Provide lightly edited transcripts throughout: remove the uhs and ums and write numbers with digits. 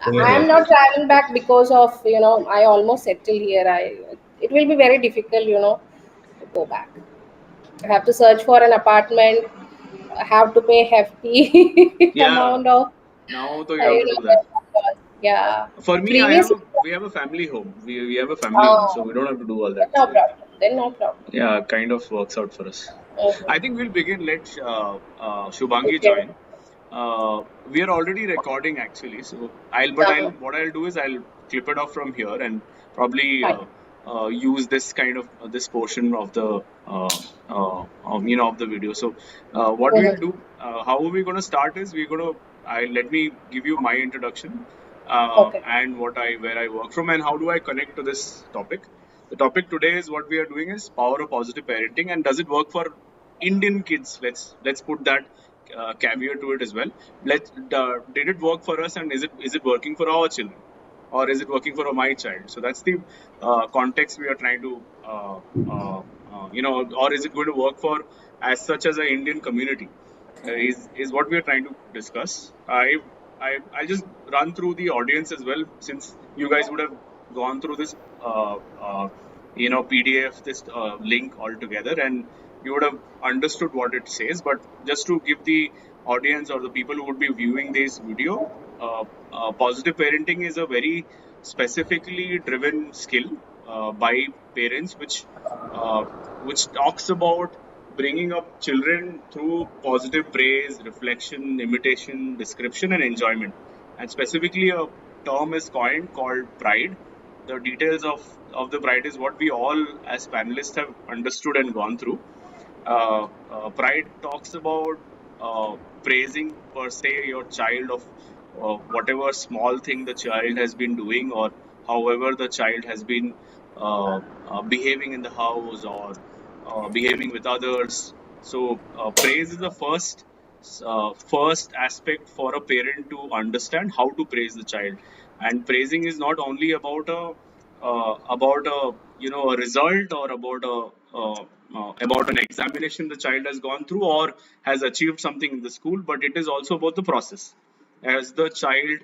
I am not traveling back because of, I almost settled here. It will be very difficult, to go back. I have to search for an apartment. I have to pay hefty Yeah, amount of, now though you have to do that. rental cost. Yeah. For me, Previously, we have a family home. We have a family home, so oh, we don't have to do all then that. no So it, problem. Then no problem. yeah, kind of works out for us. I Mhm. think we'll begin. Let Shubhangi Okay. join. We are already recording actually, so Uh-huh. what I'll do is I'll clip it off from here and probably Fine. use this kind of this portion of the of the video. So what we'll Mhm. do, how are we going to start is we're going to let me give you my introduction Okay. and what I where I work from and how do I connect to this topic. The topic today is what we are doing is power of positive parenting and does it work for Indian kids? Let's put that caveat to it as well. Did it work for us, and is it working for our children, or is it working for my child? So that's the context we are trying to or is it going to work for as such as an Indian community? Is what we are trying to discuss. I'll just run through the audience as well, since you guys would have gone through this PDF, this link altogether, and you would have understood what it says. But just to give the audience or the people who would be viewing this video, positive parenting is a very specifically driven skill by parents, uh, which talks about bringing up children through positive praise, reflection, imitation, description, and enjoyment. And specifically, a term is coined called pride. The details of the pride is what we all as panelists have understood and gone through. Pride talks about praising per se your child of whatever small thing the child has been doing or however the child has been behaving in the house or behaving with others. So praise is the first aspect for a parent to understand how to praise the child, and praising is not only about a a result or about an examination the child has gone through or has achieved something in the school, but it is also about the process. Has the child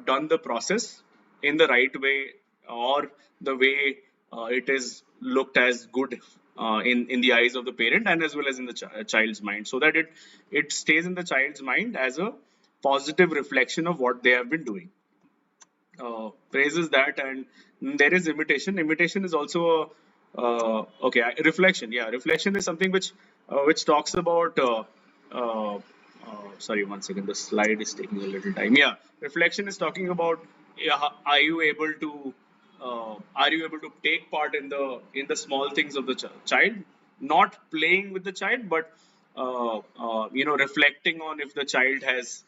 done the process in the right way, or the way it is looked as good in the eyes of the parent and as well as in the child's mind, so that it stays in the child's mind as a positive reflection of what they have been doing. Praises that, and there is imitation. Imitation is also reflection. Yeah, reflection is something which talks about uh, sorry, one second, the slide is taking a little time. Yeah, reflection is talking about, yeah, are you able to take part in the small things of the child, not playing with the child, but reflecting on if the child has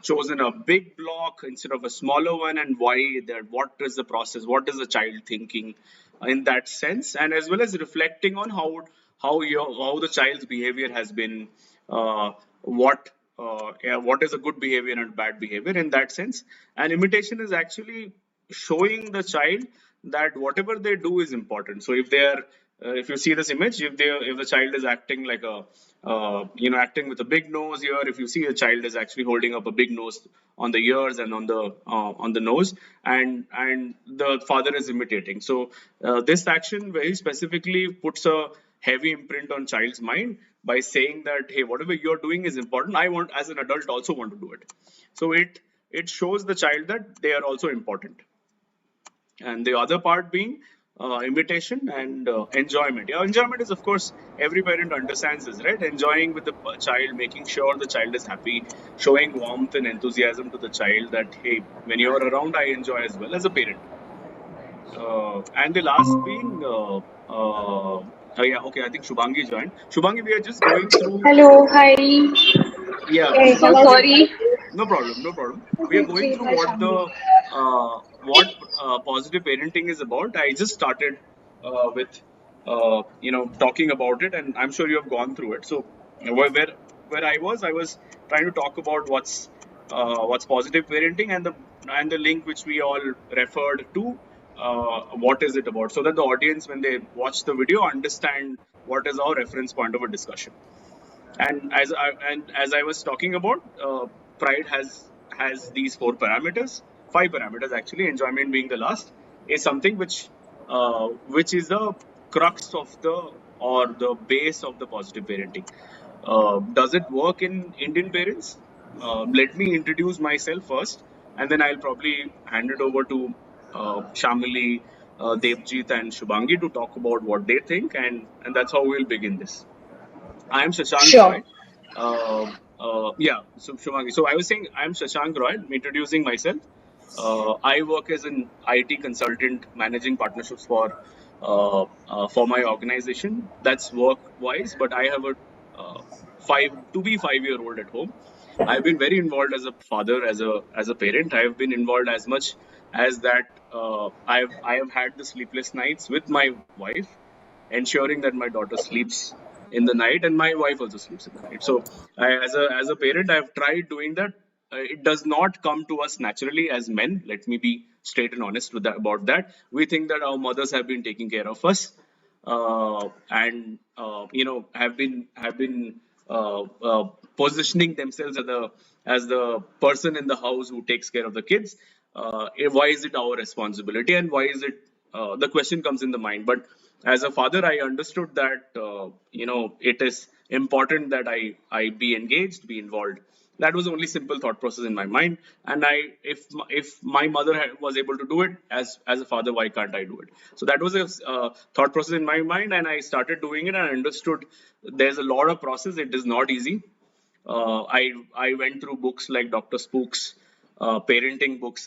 chosen a big block instead of a smaller one, and why that, what is the process, what is the child thinking in that sense, and as well as reflecting on how the child's behavior has been, what is a good behavior and bad behavior in that sense. And imitation is actually showing the child that whatever they do is important. So if they are if you see this image, if the child is acting like a acting with a big nose here, if you see a child is actually holding up a big nose on the ears and on the nose, and the father is imitating. So this action very specifically puts a heavy imprint on child's mind by saying that, hey, whatever you're doing is important, I want as an adult also want to do it. So it shows the child that they are also important. And the other part being imitation and enjoyment. Yeah, enjoyment is, of course, every parent understands this, right? Enjoying with the child, making sure the child is happy, showing warmth and enthusiasm to the child that, hey, when you're around, I enjoy as well as a parent. And the last being yeah, okay, I think Shubhangi joined. Shubhangi, we are just going through. Hello, hi. Yeah, Hey, So hello, Shubhangi, sorry. Shubhangi. no problem, no problem. We are going Okay, through hi Shamily. what positive parenting is about. I just started with talking about it, and I'm sure you have gone through it. So where I was trying to talk about what's positive parenting, and the link which we all referred to. What is it about? So that the audience, when they watch the video, understand what is our reference point of a discussion. And as I was talking about, pride has these four parameters. five parameters actually, enjoyment being the last, is something which is the crux of the or the base of the positive parenting. Does it work in Indian parents? Let me introduce myself first, and then I'll probably hand it over to Shamily, Debjit, and Shubhangi to talk about what they think, and that's how we'll begin this. I am Shashank Roy. Sure. Yeah, so Shubhangi. So I was saying I'm Shashank Roy. I'm introducing myself. I work as an IT consultant, managing partnerships for my organization. That's work wise, but I have a five to be 5 year old at home. I've been very involved as a father, as a parent. I have been involved as much as that. I have had the sleepless nights with my wife, ensuring that my daughter sleeps in the night and my wife also sleeps in the night. So as a parent, I've tried doing that. It does not come to us naturally as men. Let me be straight and honest about that. We think that our mothers have been taking care of us, and have been positioning themselves as the person in the house who takes care of the kids. Why is it our responsibility, and why is it the question comes in the mind? But as a father, I understood that it is important that I be engaged, be involved. That was the only simple thought process in my mind. And if my mother was able to do it, as a father, why can't I do it? So that was a thought process in my mind, and I started doing it, and I understood there's a lot of process. It is not easy. I went through books like Dr. Spook's parenting books.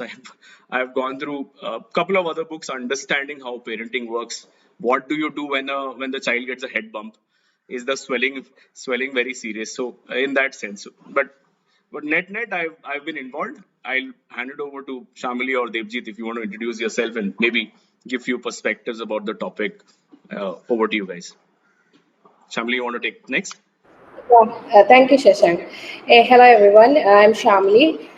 I've gone through a couple of other books understanding how parenting works. What do you do when the child gets a head bump? Is the swelling very serious? So in that sense, but net I've been involved. I'll hand it over to Shamili or Devjit if you want to introduce yourself and maybe give few perspectives about the topic. Over to you guys. Shamili, you want to take next? Yeah, thank you, Shashank. Hello, everyone. I'm Shamli.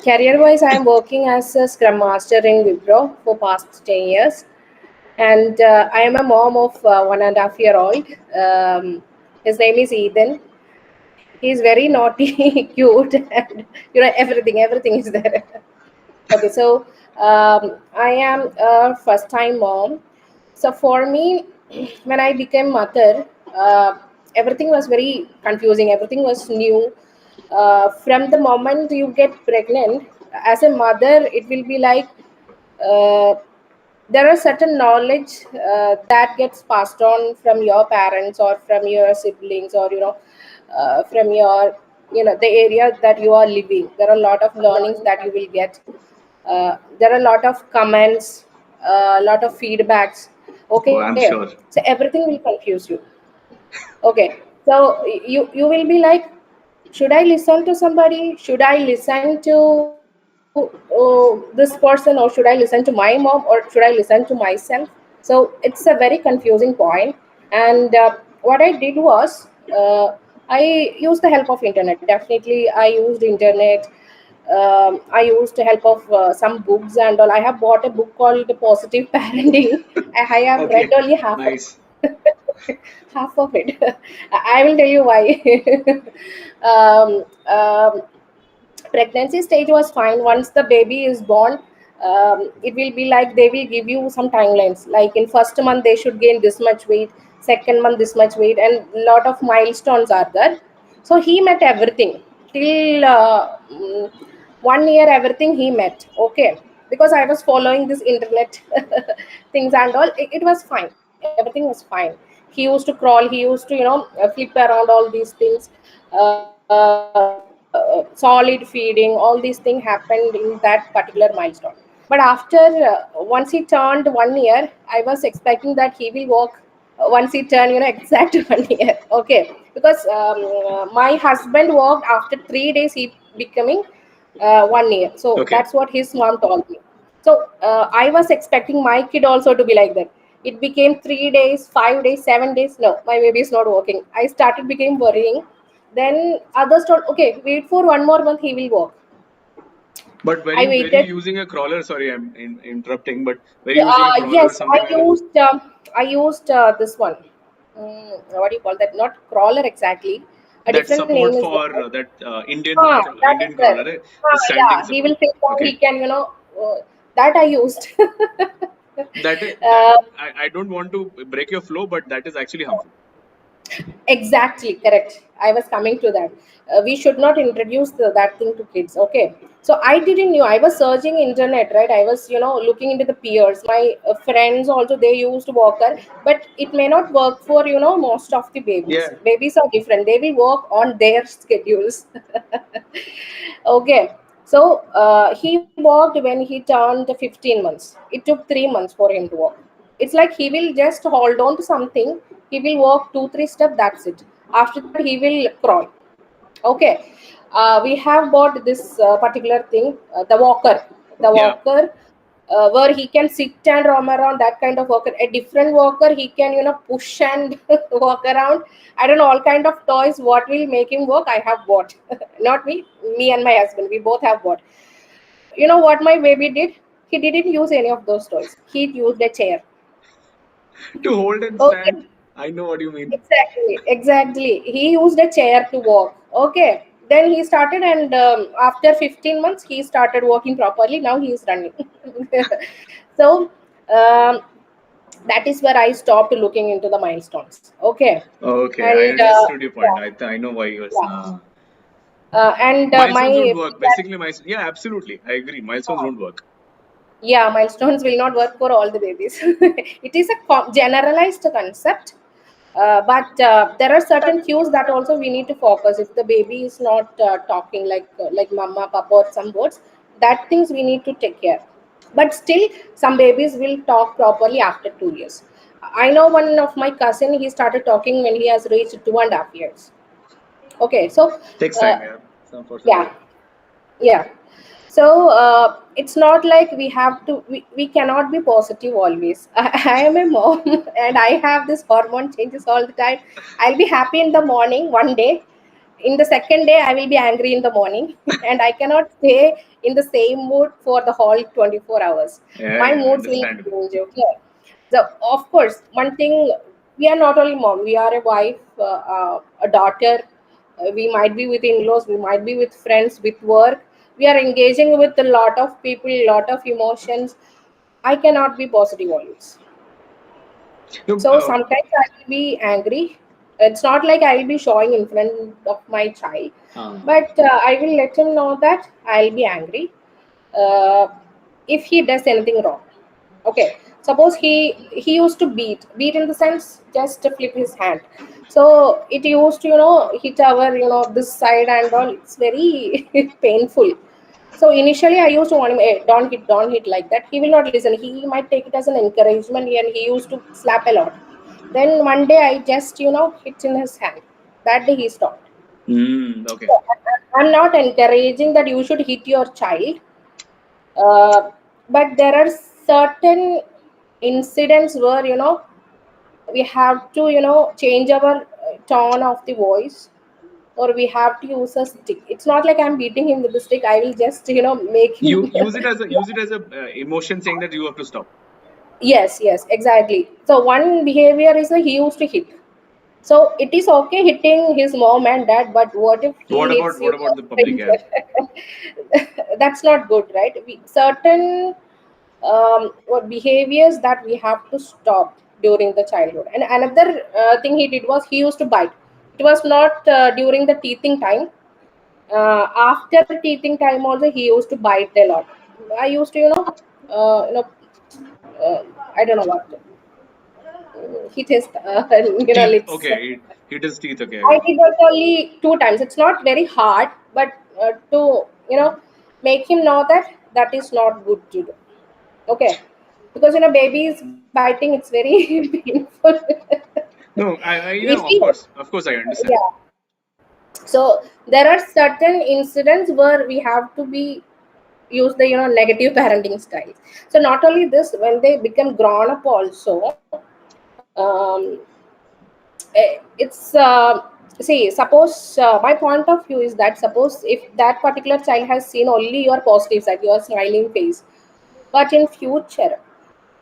Career-wise, I'm working as a Scrum Master in Wipro for past 10 years. And I am a mom of 1.5-year-old. His name is Ethan. He's very naughty, cute, and everything is there. Okay, so I am a first-time mom. So for me, when I became mother, everything was very confusing. Everything was new. From the moment you get pregnant, as a mother, it will be like uh, there are certain knowledge that gets passed on from your parents or from your siblings or from your the area that you are living. There are a lot of learnings that you will get. There are a lot of comments, a lot of feedbacks. Oh, Okay, I'm so sure. everything will confuse you. Okay, so you will be like, should I listen to somebody? Should I listen to this person, or should I listen to my mom, or should I listen to myself? So it's a very confusing point. And what I did was, I used the help of internet. Definitely, I used internet. I used the help of some books and all. I have bought a book called Positive Parenting. I have read Okay, only half of nice. half of it. I will tell you why. um, um, Pregnancy stage was fine. Once the baby is born, it will be like they will give you some timelines. Like in first month they should gain this much weight, second month this much weight, and lot of milestones are there. So he met everything till 1 year. Everything he met, okay, because I was following this internet things and all. It was fine. Everything was fine. He used to crawl. He used to flip around all these things. Solid feeding, all these things happened in that particular milestone. But after once he turned 1 year, I was expecting that he will walk once he turned exact 1 year. Okay, because my husband walked after 3 days. He becoming 1 year. So Okay, that's what his mom told me. So I was expecting my kid also to be like that. It became 3 days, 5 days, 7 days. No, my baby is not walking. I started became worrying. Then others told, okay, wait for 1 more month, he will walk. but I were you waited. using a crawler? Sorry, I'm interrupting, but were you using a crawler or Yes, something like that? I used this one. What do you call that? Not crawler exactly. A That's different name support is for there. that Indian That is Indian there. crawler, right? The standing Yeah, he support. will sit down. Okay, He can, that I used. that is that. uh, I don't want to break your flow, but that is actually harmful. Exactly, correct. I was coming to that. We should not introduce that thing to kids. Okay. So I didn't knew. I was searching internet, right? I was, looking into the peers. My friends also they used walker, but it may not work for most of the babies. Yeah. Babies are different. They will work on their schedules. Okay. So he walked when he turned 15 months. It took 3 months for him to walk. It's like he will just hold on to something. He will walk 2 3 steps. That's it. After that, he will crawl. Okay. We have bought this particular thing, the walker. The Yeah. walker where he can sit and roam around, that kind of walker. A different walker, he can push and walk around. I don't know, all kind of toys. What will make him work? I have bought. Not me, me and my husband. We both have bought. You know what my baby did? He didn't use any of those toys. He used a chair. To hold and stand. Okay. I know what you mean. Exactly, exactly. He used a chair to walk. Okay. Then he started, and after 15 months, he started walking properly. Now he is running. So um, that is where I stopped looking into the milestones. Okay. Okay, I And understood your point. yeah, I know why you yeah. are. And Milestones don't my work. Basically, yeah, absolutely. I agree. Milestones don't work. yeah, milestones will not work for all the babies. It is a generalized concept, but there are certain cues that also we need to focus. If the baby is not talking like mama, papa, or some words, that things we need to take care. But still, some babies will talk properly after 2 years. I know one of my cousin. He started talking when he has reached 2.5 years. Okay, so Takes uh, time, yeah. For some yeah, baby. yeah. So it's not like we cannot be positive always. I am a mom and I have this hormone changes all the time. I'll be happy in the morning one day. In the second day, I will be angry in the morning, and I cannot stay in the same mood for the whole 24 hours. Yeah, My yeah, moods will understandable. change. Okay. So, of course, one thing, we are not only mom, we are a wife, a daughter. We might be with in-laws, we might be with friends, with work. We are engaging with a lot of people, lot of emotions. I cannot be positive always. No, So sometimes I will be angry. It's not like I will be showing in front of my child, but I will let him know that I'll be angry uh, if he does anything wrong. Okay. Suppose he used to beat in the sense just to flip his hand. So it used to hit our this side and all. It's very painful. So initially, I used to want him, hey, don't hit like that. He will not listen. He might take it as an encouragement, and he used to slap a lot. Then one day, I just hit in his hand. That day, he stopped. okay. So, I'm not encouraging that you should hit your child, but there are certain incidents where we have to change our tone of the voice, or we have to use a stick. It's not like I'm beating him with the stick. I will just make You him. use it as a emotion saying that you have to stop. Yes, yes, exactly. So one behavior is he used to hit. So it is okay hitting his mom and dad, but what if he hits What about the public? Yeah. stranger? That's not good, right? Certain what behaviors that we have to stop during the childhood. And another thing he did was he used to bite. It was not during the teething time. After teething time also he used to bite a lot. I used to uh, you know I don't know what hit his Teeth. lips. Okay. He does teeth. Okay. I did that only 2 times. It's not very hard, but to make him know that that is not good to do. Okay, because babies biting, it's very painful. No, If know, he, of course, I understand. yeah. So there are certain incidents where we have to be use the negative parenting styles. So not only this, when they become grown up also, um, it's see, suppose my point of view is that suppose if that particular child has seen only your positive side, your smiling face, but in future,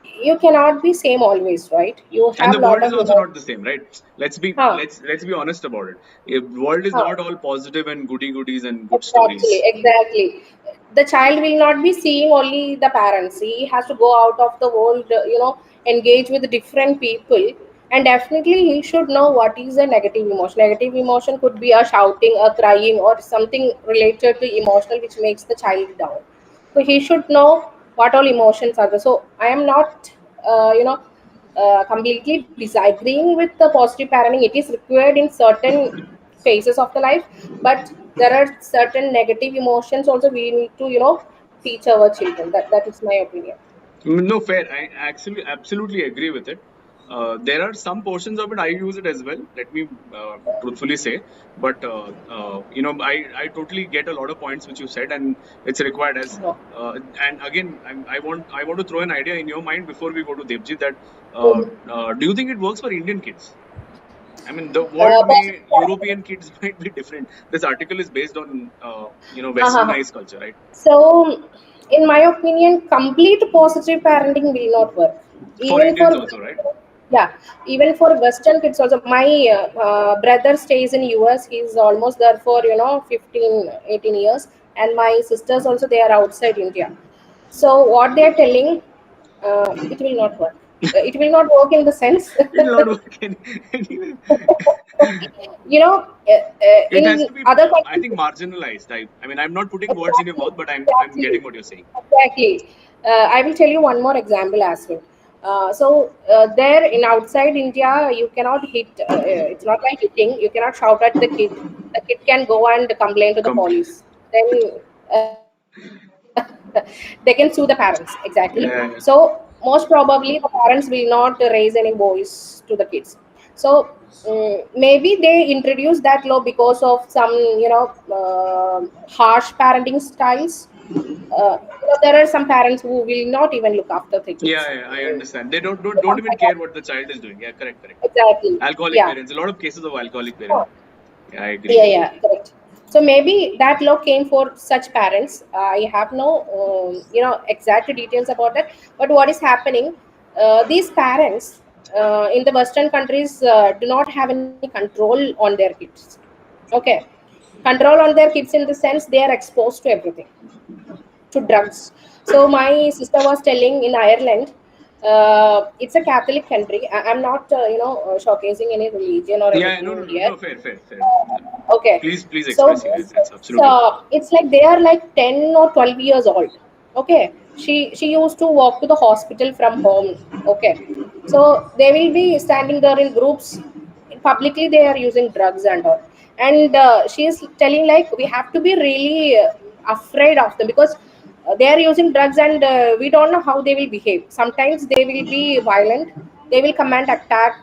you cannot be same always, right? You And have the lot world is of also not the same, right? huh, Let's be honest about it. The world is huh. not all positive and goody goodies and good Exactly, stories. exactly. The child will not be seeing only the parents. He has to go out of the world, engage with different people, and definitely he should know what is a negative emotion. Negative emotion could be a shouting, a crying, or something related to emotional which makes the child down. So he should know what all emotions are there. So I am not, completely disagreeing with the positive parenting. It is required in certain phases of the life, but there are certain negative emotions also we need to teach our children. That is my opinion. No, fair. I actually absolutely agree with it. There are some portions of it I use it as well. Let me truthfully say, but I totally get a lot of points which you said, and it's required as. No. And again, I want to throw an idea in your mind before we go to Devjit that Mhm. do you think it works for Indian kids? I mean, the world may Positive European parenting. kids might be different. This article is based on Uh-huh. westernized culture, right? So, in my opinion, complete positive parenting will not work. For Even Indians for also, right? yeah, even for Western kids also. My brother stays in US. He's almost there for 15, 18 years, and my sisters also they are outside India. So what they are telling, it will not work. It will not work in the sense, It will not work anyway. It has in to be, other I think, countries. marginalized. I mean, I'm not putting words in your Exactly, mouth, but I'm exactly, getting what you're saying. exactly. I will tell you one more example as well. There in outside India, you cannot hit. It's not like hitting. You cannot shout at the kid. The kid can go and complain to the Complete. police. Then they can sue the parents. Exactly. So Yeah. most probably the parents will not raise any voice to the kids. So maybe they introduced that law because of some harsh parenting styles. There are some parents who will not even look after the Yeah, kids. yeah, I understand. They don't Becomes even like care that. what the child is doing. Yeah, correct, correct. Exactly. Alcoholic Yeah. parents. A lot of cases of alcoholic Huh. parents. Yeah, I agree. Yeah, yeah, correct. So maybe that law came for such parents. I have no, exact details about that. But what is happening? These parents in the Western countries do not have any control on their kids. Okay, control on their kids in the sense they are exposed to everything, to drugs. So my sister was telling in Ireland, it's a Catholic country. I'm not, showcasing any religion or Yeah, no, anything no, no, here. no, fair, fair, fair. Okay, Please so express. Yeah, it's absolutely fine. it's like they are like 10 or 12 years old. Okay, she used to walk to the hospital from home. Okay, so they will be standing there in groups. Publicly, they are using drugs and all. And she is telling like we have to be really afraid of them because they are using drugs and we don't know how they will behave. Sometimes they will be violent. They will come and attack.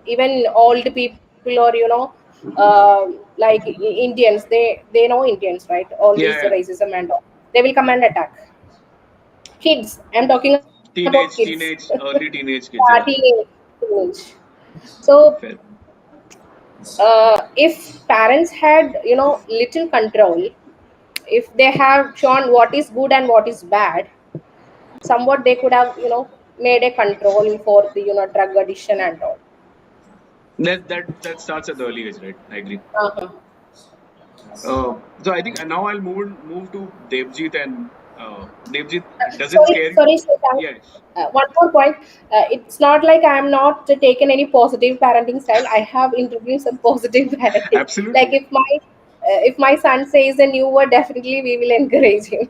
Even old people or like Indians. They know Indians, right? All Yeah, these yeah. racism and all. They will come and attack kids. I'm talking about kids. Early teenage kids. Yeah, Teenage. Teenage. So fair. if parents had little control, if they have shown what is good and what is bad, somewhat they could have made a control for the drug addiction and all. That starts at the early age, right? I agree. Uh-huh. So I think now I'll move to Devjit and Devjit. Does it Sorry, scare you? sorry, Shashank. Yes, One more point. It's not like I am not taken any positive parenting style. I have introduced some positive parenting. Like absolutely. if my son says a new word, definitely we will encourage him.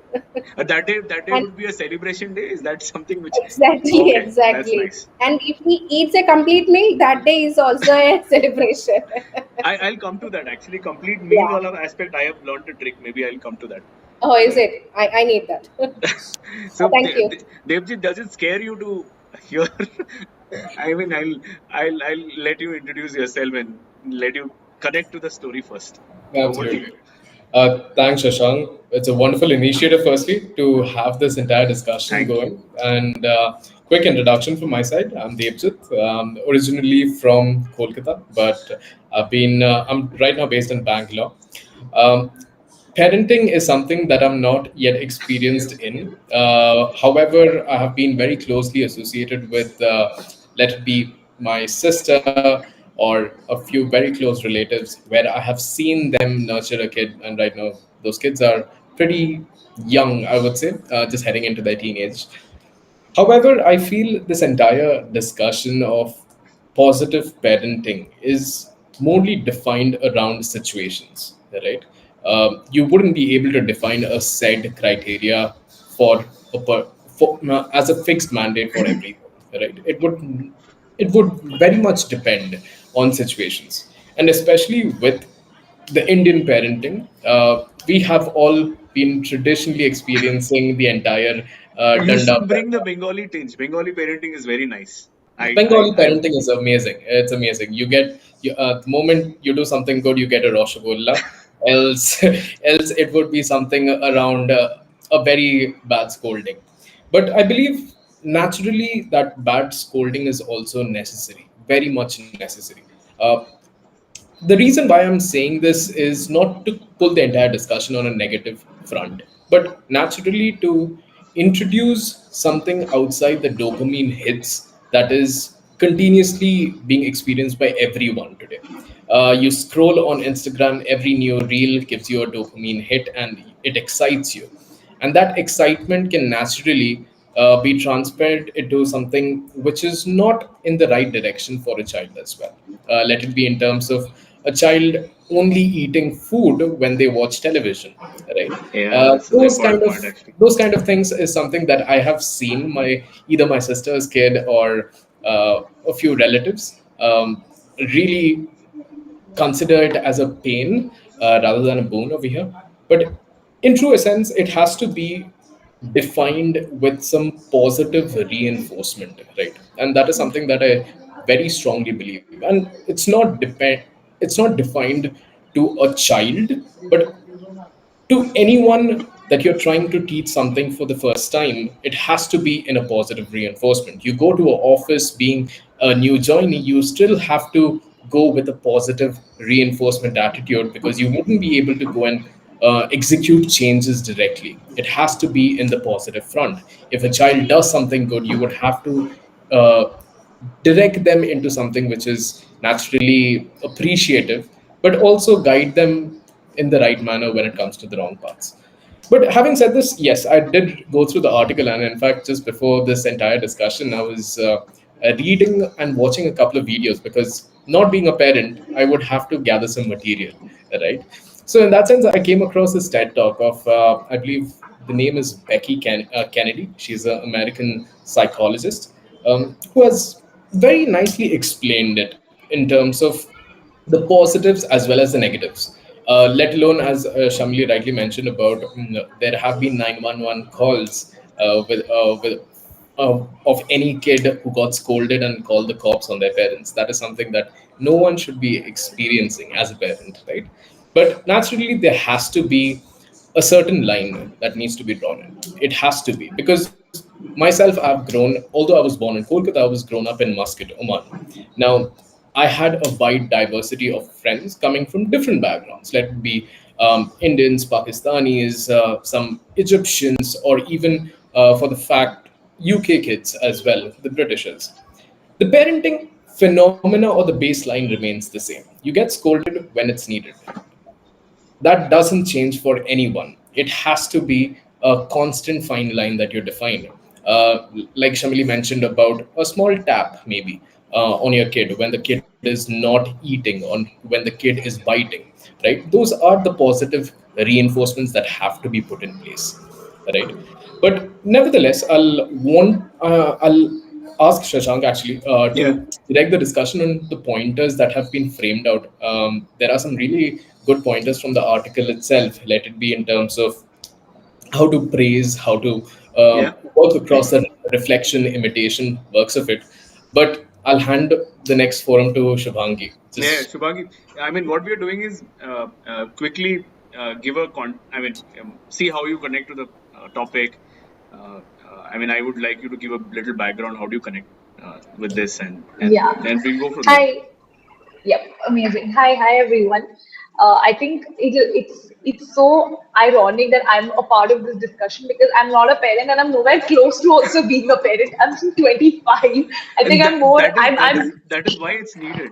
That day And would be a celebration day. Is that something which? exactly, Okay, that's exactly. nice. And if he eats a complete meal, that day is also a celebration. I'll come to that actually. Complete meal Yeah. wala aspect. I have learned a trick. Maybe I'll come to that. Oh, is Uh, it? I need that. so Thank you. Devjit, does it scare you to hear? I mean, I'll let you introduce yourself and let you connect to the story first. Over to you. Absolutely. Thanks, Shashank. It's a wonderful initiative, firstly, to have this entire discussion Thank you. going. And quick introduction from my side. I'm Debjit, originally from Kolkata, but I'm right now based in Bangalore. Um, parenting is something that I'm not yet experienced in. However, I have been very closely associated with, let it be my sister or a few very close relatives, where I have seen them nurture a kid, and right now those kids are pretty young, I would say, just heading into their teenage. However, I feel this entire discussion of positive parenting is mostly defined around situations, right? You wouldn't be able to define a set criteria for as a fixed mandate for everything, right? It would very much depend on situations, and especially with the Indian parenting, we have all been traditionally experiencing the entire You danda should bring the prata. Bengali tinge. Bengali parenting is very nice. Bengali I parenting is amazing. It's amazing. The moment you do something good, you get a roshogulla. Else, else it would be something around a very bad scolding. But I believe naturally that bad scolding is also necessary, very much necessary. Uh, the reason why I'm saying this is not to pull the entire discussion on a negative front, but naturally to introduce something outside the dopamine hits that is continuously being experienced by everyone today. You scroll on Instagram, every new reel gives you a dopamine hit and it excites you. And that excitement can naturally be transferred into something which is not in the right direction for a child as well. Let it be in terms of a child only eating food when they watch television, right? Yeah, Uh, this is an those kind important of point actually. those kind of things is something that I have seen my either my sister's kid or a few relatives really consider it as a pain rather than a boon over here. But in true essence, it has to be defined with some positive reinforcement, right? And that is something that I very strongly believe. And it's not defined to a child, but to anyone that you're trying to teach something for the first time, it has to be in a positive reinforcement. You go to an office being a new joinee, you still have to go with a positive reinforcement attitude because you wouldn't be able to go and execute changes directly. It has to be in the positive front. If a child does something good, you would have to uh, direct them into something which is naturally appreciative, but also guide them in the right manner when it comes to the wrong paths. But having said this, yes, I did go through the article, and in fact, just before this entire discussion, I was reading and watching a couple of videos because not being a parent, I would have to gather some material, right? So in that sense, I came across this TED talk of, I believe the name is Kennedy. She's an American psychologist who has very nicely explained it in terms of the positives as well as the negatives. Let alone, as Shamli rightly mentioned about, there have been 911 calls of any kid who got scolded and called the cops on their parents. That is something that no one should be experiencing as a parent, right? But naturally, there has to be a certain line that needs to be drawn in. It has to be because myself, I've grown. Although I was born in Kolkata, I was grown up in Muscat, Oman. Now, I had a wide diversity of friends coming from different backgrounds. Let it be Indians, Pakistanis, some Egyptians, or even for the fact UK kids as well, the Britishers. The parenting phenomena or the baseline remains the same. You get scolded when it's needed. That doesn't change for anyone. It has to be a constant fine line that you define. Like Shamili mentioned about a small tap, maybe on your kid when the kid is not eating, on when the kid is biting, right? Those are the positive reinforcements that have to be put in place, right? But nevertheless, I'll ask Shashank actually Yeah, to direct the discussion on the pointers that have been framed out. There are some really good pointers from the article itself. Let it be in terms of how to praise, how to yeah, work across the reflection, imitation works of it. But I'll hand the next forum to Shubhangi. yeah. Just Shubhagi, I mean, what we are doing is quickly give a I mean, see how you connect to the topic. I mean, I would like you to give a little background. How do you connect with this, and Yeah. then we go from there. Hi. Yep. Amazing. Hi. Hi, everyone. I think it's so ironic that I'm a part of this discussion because I'm not a parent and I'm nowhere close to also being a parent. I'm 25. I think And I'm more. I'm that is why it's needed.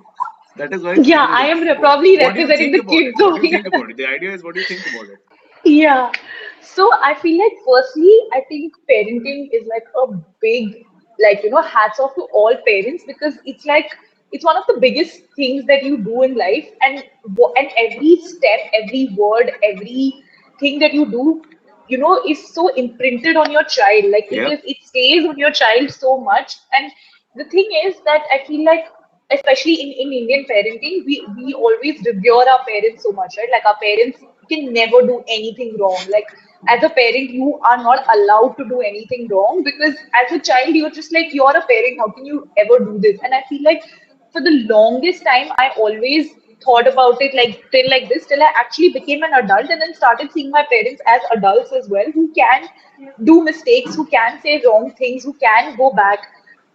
That is why it's yeah. needed. I am probably What do you representing think the about it? kids What do over you here. think about it? The idea is, what do you think about it? Yeah. So I feel like firstly, I think parenting is like a big, like, hats off to all parents because it's like, it's one of the biggest things that you do in life. And every step, every word, everything that you do, is so imprinted on your child. Like Yeah. it stays on your child so much. And the thing is that I feel like, especially in Indian parenting, we always revere our parents so much, right? Like our parents can never do anything wrong. Like as a parent, you are not allowed to do anything wrong because as a child, you're just like, you're a parent. How can you ever do this? And I feel like for the longest time, I always thought about it like till I actually became an adult and then started seeing my parents as adults as well, who can do mistakes, who can say wrong things, who can go back.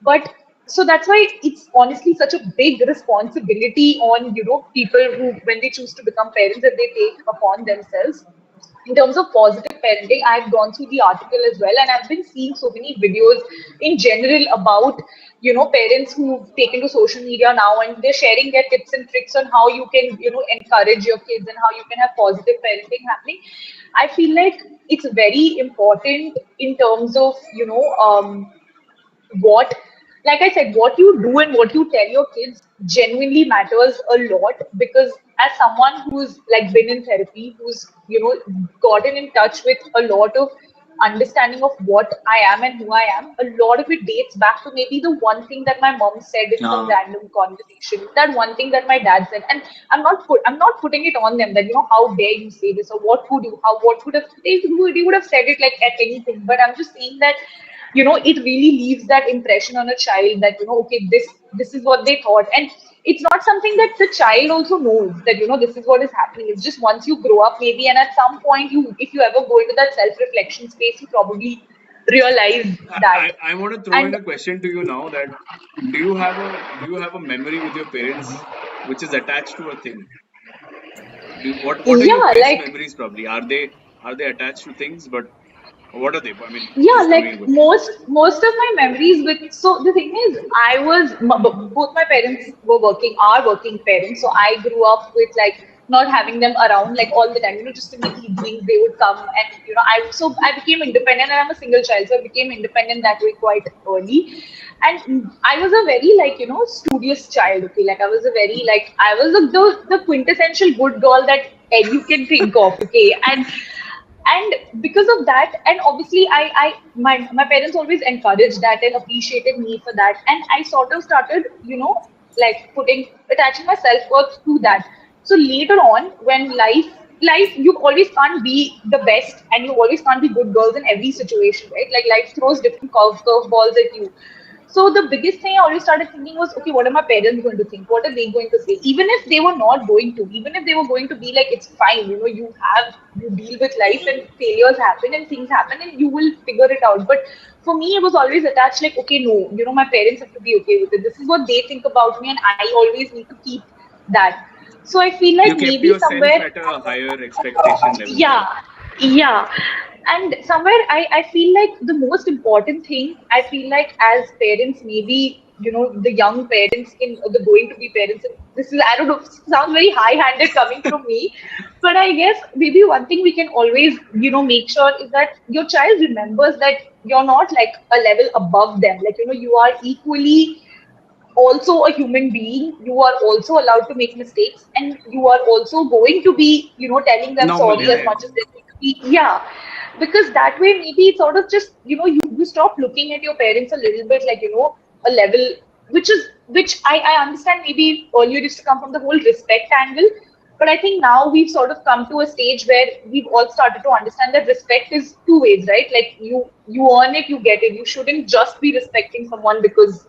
But so that's why it's honestly such a big responsibility on people who, when they choose to become parents, that they take upon themselves. In terms of positive parenting, I've gone through the article as well, and I've been seeing so many videos in general about parents who've taken to social media now, and they're sharing their tips and tricks on how you can encourage your kids and how you can have positive parenting happening. I feel like it's very important in terms of what like I said, what you do and what you tell your kids genuinely matters a lot, because as someone who's like been in therapy, who's gotten in touch with a lot of understanding of what I am and who I am, a lot of it dates back to maybe the one thing that my mom said in some Uh, random conversation, that one thing that my dad said. And I'm not putting it on them that how dare you say this, or what would have they would have said it like at anything. But I'm just saying that it really leaves that impression on a child that okay, this is what they thought. And it's not something that the child also knows that this is what is happening. It's just once you grow up maybe, and at some point, if you ever go into that self reflection space, you probably realize that. I want to throw in And a question to you now that do you have a memory with your parents which is attached to a thing? What are your yeah, best like memories probably? Are they attached to things? But what are they? I mean, yeah, just tell like me a question. most of my memories with, so the thing is, both my parents are working parents, so I grew up with like not having them around like all the time, just in the evenings they would come. And I became independent, and I'm a single child, so I became independent that way quite early. And I was a very like studious child. Okay, like I was a very like I was the quintessential good girl that you can think of. Okay. And because of that, and obviously my parents always encouraged that and appreciated me for that, and I sort of started like attaching my self-worth to that. So later on, when life you always can't be the best, and you always can't be good girls in every situation, right? Like life throws different curveballs at you. So the biggest thing I always started thinking was, okay, what are my parents going to think? What are they going to say? Even if they were not going to, even if they were going to be like, it's fine, you deal with life and failures happen and things happen and you will figure it out. But for me, it was always attached like, okay, no, my parents have to be okay with it. This is what they think about me, and I always need to keep that. So I feel like You kept maybe yourself somewhere, at a higher expectation level, yeah, correct? yeah. And somewhere I feel like the most important thing, I feel like as parents, maybe, the young parents or the going to be parents, and this is, I don't know, sounds very high handed coming from me, but I guess maybe one thing we can always, make sure is that your child remembers that you're not like a level above them. Like, you are equally also a human being. You are also allowed to make mistakes, and you are also going to be telling them Normal, sorry yeah, as yeah. much as they're going to be. Yeah, because that way maybe it's sort of just you stop looking at your parents a little bit like a level, which I understand maybe earlier used to come from the whole respect angle. But I think now we've sort of come to a stage where we've all started to understand that respect is two ways, right? Like you earn it, you get it. You shouldn't just be respecting someone because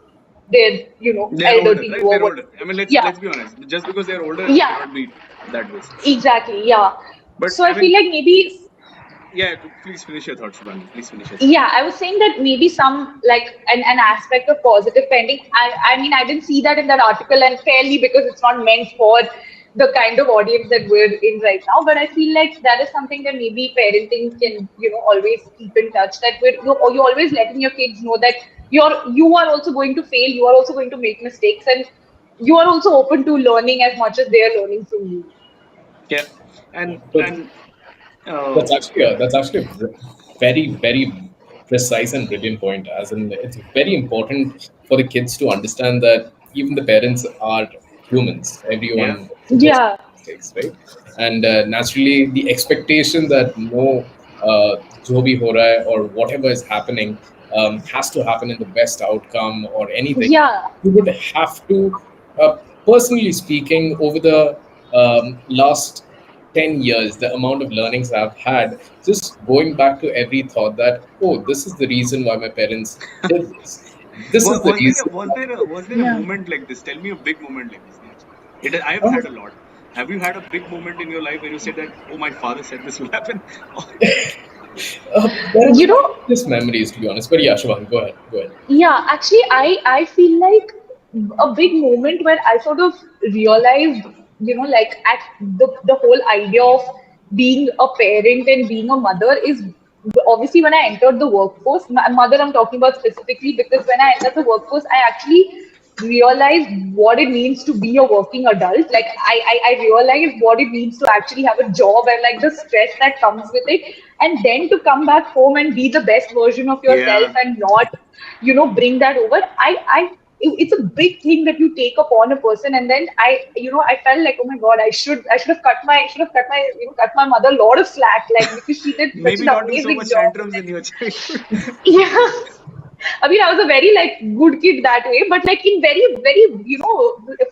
they're They're elder older, to you right? or They're what. older. I mean, Yeah, let's be honest. Just because they're older, it yeah, cannot be that way. exactly, yeah. But So I I feel mean, like maybe, yeah. Please finish your thoughts, Shubhangi. Please finish your thoughts. yeah, I was saying that maybe some like an aspect of positive parenting. I mean, I didn't see that in that article, and fairly because it's not meant for the kind of audience that we're in right now. But I feel like that is something that maybe parenting can, always keep in touch. That you're always letting your kids know that you are also going to fail, you are also going to make mistakes, and you are also open to learning as much as they are learning from you. Yeah, Yeah. and But and uh, that's actually a very very precise and brilliant point. As in, it's very important for the kids to understand that even the parents are humans. yeah, Everyone is supposed to Yeah, make mistakes, right? And naturally, the expectation that no jo bhi ho raha hai or whatever is happening has to happen in the best outcome or anything. yeah, You would have to, personally speaking, over the last 10 years, the amount of learnings I've had, just going back to every thought that, oh, this is the reason why my parents did this. This is the was there a, reason. was there a yeah. moment like this? Tell me a big moment like this, Neeraj. I've Uh, had a lot. Have you had a big moment in your life where you said that, oh, my father said this will happen? there are You know, just memories, to be honest. But yeah, Shubhang, go ahead. Go ahead. yeah, actually, I feel like a big moment where I sort of realized, like at the whole idea of being a parent and being a mother is obviously when I entered the workforce. Mother, I'm talking about specifically because when I entered the workforce, I actually realized what it means to be a working adult. Like I realized what it means to actually have a job and like the stress that comes with it. And then to come back home and be the best version of yourself Yeah, and not, bring that over. It's a big thing that you take upon a person. And then I felt like, oh my God, I should have cut my mother a lot of slack, like because she did such maybe an not do so amazing much job. tantrums in your childhood. Yeah. I mean, I was a very like good kid that way, but like in very, very,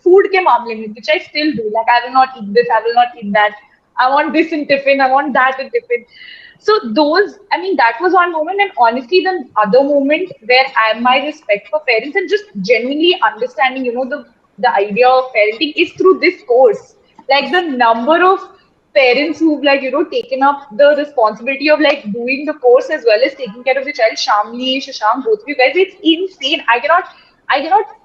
food ke मामले में, which I still do. Like I will not eat this, I will not eat that. I want this in tiffin, I want that in tiffin. So those, I mean, that was one moment, and honestly, the other moment where my respect for parents and just genuinely understanding, the idea of parenting is through this course. Like the number of parents who've like taken up the responsibility of like doing the course as well as taking care of the child. Shamli, Shashank, both of you guys, it's insane. I cannot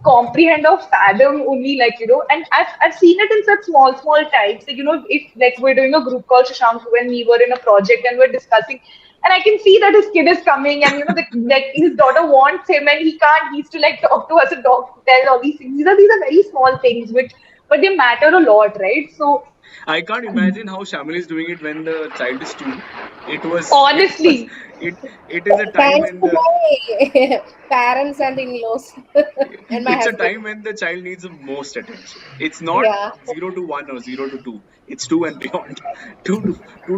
comprehend or fathom only like and I've seen it in such small types. Like if like we're doing a group call, Shashank when we were in a project and we're discussing, and I can see that his kid is coming, and like his daughter wants him, and he can't. He's to like talk to us and talk, tell all these things. These are very small things, which but they matter a lot, right? So I can't imagine how Shamil is doing it when the child is two. It was, honestly, it, it is a time Thanks when to the, my parents and in-laws and my it's a husband. time when the child needs the most attention. It's not Yeah, 0 to 1 or 0 to 2. It's 2 and beyond. Two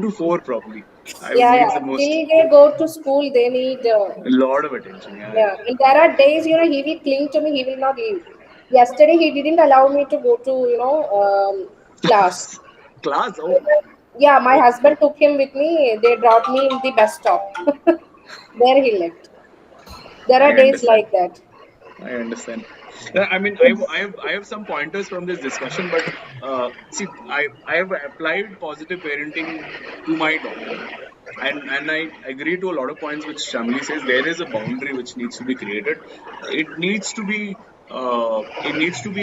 to four probably. I would yeah, need yeah. the most, Till they go to school, they need. a lot of attention. Yeah, yeah. Yeah, and there are days, he will cling to me. He will not leave. Yesterday, he didn't allow me to go to, class. Class. Oh, Yeah, my oh, husband took him with me. They dropped me in the bus stop. There he left. There are I days understand. like that. I understand. I mean, I have some pointers from this discussion, but see, I have applied positive parenting to my daughter, and I agree to a lot of points which Shamli says. There is a boundary which needs to be created. It needs to be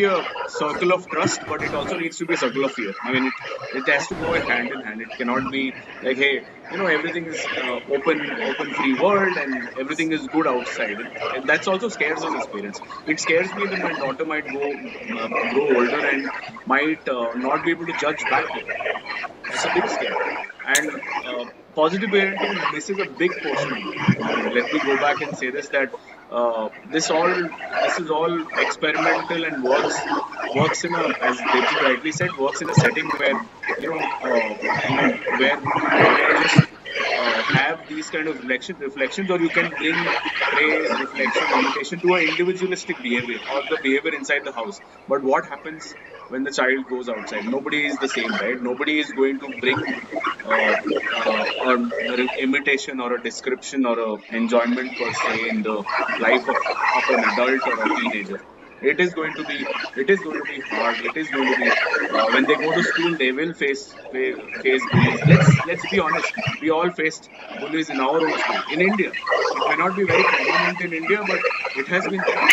a circle of trust, but it also needs to be a circle of fear. I mean, it has to go hand in hand. It cannot be like, hey, everything is open free world and everything is good outside. That's also scares us as parents. It scares me that my daughter might grow older and might not be able to judge back to her. That's a big scare. And positive parenting misses a big portion of that. I mean, let me go back and say this, that this is all experimental and works in a, as Debjit rightly said, works in a setting where where you can just have these kind of reflections, or you can bring praise, reflection, imitation to an individualistic behavior or the behavior inside the house. But what happens when the child goes outside? Nobody is the same, right? Nobody is going to bring uh, imitation or a description or a enjoyment per se in the life of an adult or a teenager. It is going to be hard. It is going to be when they go to school, they will face bullies. Let's be honest. We all faced bullies in our own school in India. It may not be very prominent in India, but it has been there.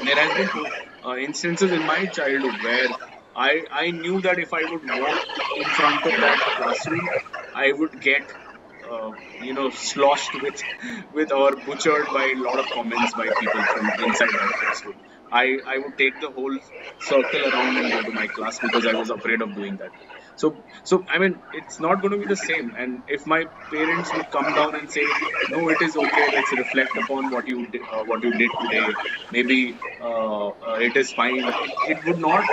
There has been instances in my childhood where I knew that if I would walk in front of that classroom, I would get sloshed with or butchered by a lot of comments by people from inside that classroom. I would take the whole circle around and go to my class because I was afraid of doing that. So I mean, it's not going to be the same. And if my parents would come down and say, no, it is okay, let's reflect upon what you did today, maybe it is fine. It would not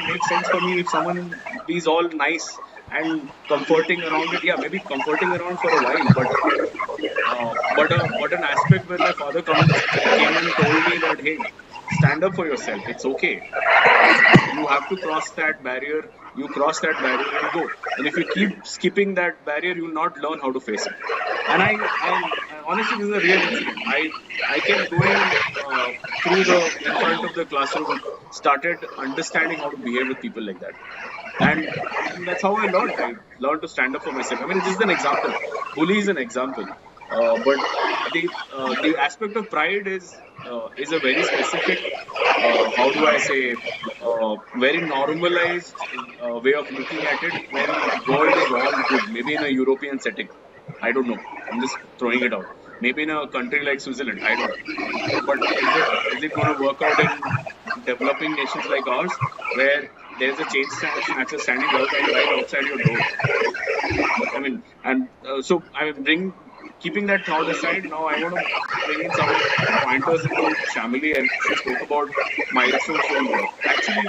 make sense for me if someone is all nice and comforting around it. Yeah, maybe comforting around for a while, but an aspect where my father came and told me that, hey, stand up for yourself, it's okay. You have to cross that barrier. You cross that barrier, you go. And if you keep skipping that barrier, you will not learn how to face it. And I honestly, this is a real incident. I kept going through the in front of the classroom, started understanding how to behave with people like that. And that's how I learned. I learned to stand up for myself. I mean, it's just an example. Bully is an example, but the aspect of pride is a very specific, how do I say, very normalized way of looking at it when world is all good. Maybe in a European setting, I don't know. I'm just throwing it out. Maybe in a country like Switzerland, I don't know. But is it going to work out in developing nations like ours, where there's a chain snatcher standing right outside your door? I mean, and so I mean, keeping that thought aside, now I want to bring in some pointers into Shamily, and she spoke about milestones don't work. Actually,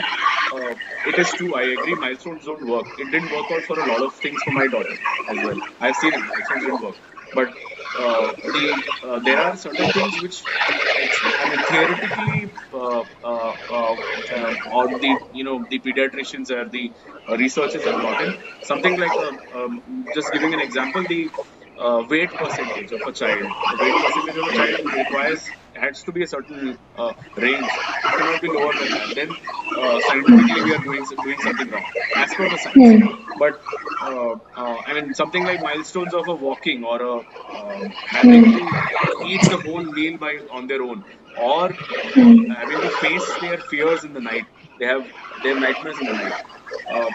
it is true. I agree. Milestones don't work. It didn't work out for a lot of things for my daughter as well. I've seen it. Milestones didn't work, but there are certain things which I mean, theoretically, or the pediatricians or the researchers have brought in something like just giving an example, the weight percentage of a child. The weight percentage of a child requires has to be a certain range. It cannot be lower than that. Then scientifically, we are doing something wrong as per the science. But I mean, something like milestones of a walking or a having to eat the whole meal by on their own, or having to face their fears in the night. They have nightmares in the night.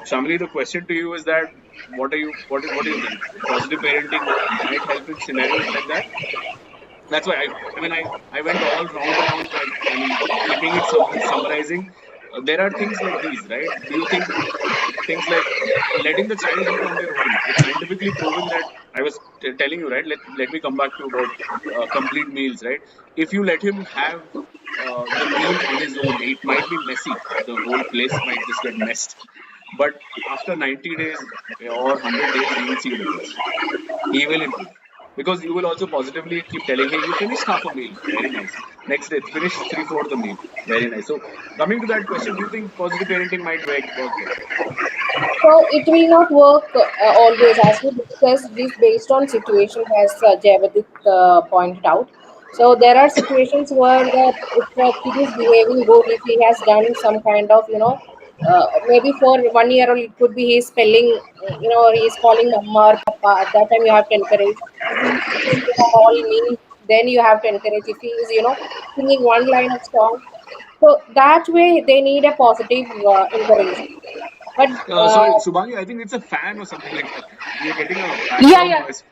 Shamli, the question to you is that what do you think? Positive parenting might help in scenarios like that. That's why I went all round and round. I mean, keeping it summarizing, there are things like these, right? Do you think things like letting the child eat on their own? It's scientifically proven that I was telling you, right? Let me come back to about complete meals, right? If you let him have the meal on his own, it might be messy. The whole place might just get messed. But after 90 days or 100 days, you will see a difference. He will improve because you will also positively keep telling, hey, you finished half a meal, very nice. Next day, finish three-fourths the meal, very nice. So coming to that question, do you think positive parenting might work there? So it will not work always, as we discussed this based on situation, as Jayavadit pointed out. So there are situations where if a kid is behaving good, if he has done some kind of, maybe for 1 year old, it could be he's spelling, he is calling mama or papa. At that time, you have to encourage. If he is sitting with a whole meal, then you have to encourage. If he is, singing one line of song, so that way they need a positive encouragement. But Sorry, Shubhangi, I think it's a fan or something like that. We are getting a Yeah, background yeah. noise.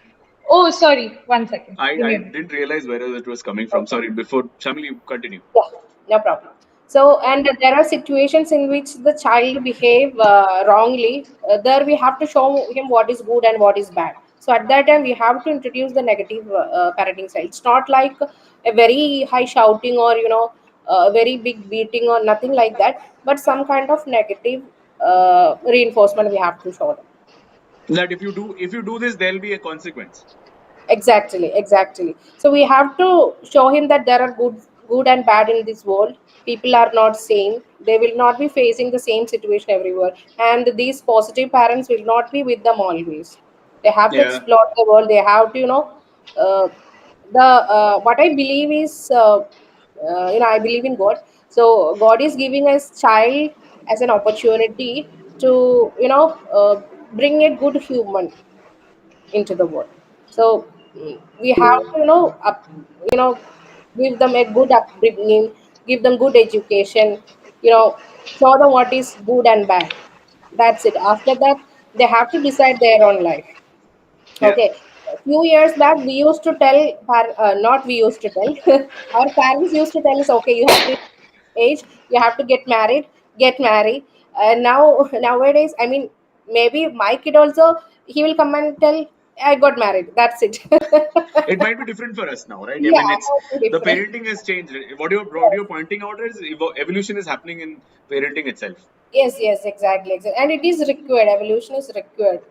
Oh, sorry. 1 second. Give I me a minute. didn't realize where it was coming from. okay, Sorry, before Shamil, you continue. yeah, no problem. So, and there are situations in which the child behave wrongly. There we have to show him what is good and what is bad. So at that time, we have to introduce the negative parenting style. It's not like a very high shouting or a very big beating or nothing like that, but some kind of negative reinforcement we have to show them. That if you do this, there'll be a consequence. Exactly, exactly. So we have to show him that there are good and bad in this world. People are not same. They will not be facing the same situation everywhere. And these positive parents will not be with them always. They have to Yeah. explore the world. They have to, uh, the what I believe is, I believe in God. So God is giving us child as an opportunity to, bring a good human into the world. So we have to you know give them a good upbringing, give them good education. you know, show them what is good and bad. That's it. After that, they have to decide their own life. Yeah, Okay. A few years back, we used to tell, not we used to tell, our parents used to tell us, okay, you have to age, you have to get married. Now, nowadays, I mean, maybe my kid also, he will come and tell, I got married. That's it. it might be different for us now, right? I Yeah, mean, it's totally the different. parenting has changed. What you're pointing out is evolution is happening in parenting itself. Yes, yes, exactly, exactly. And it is required. Evolution is required.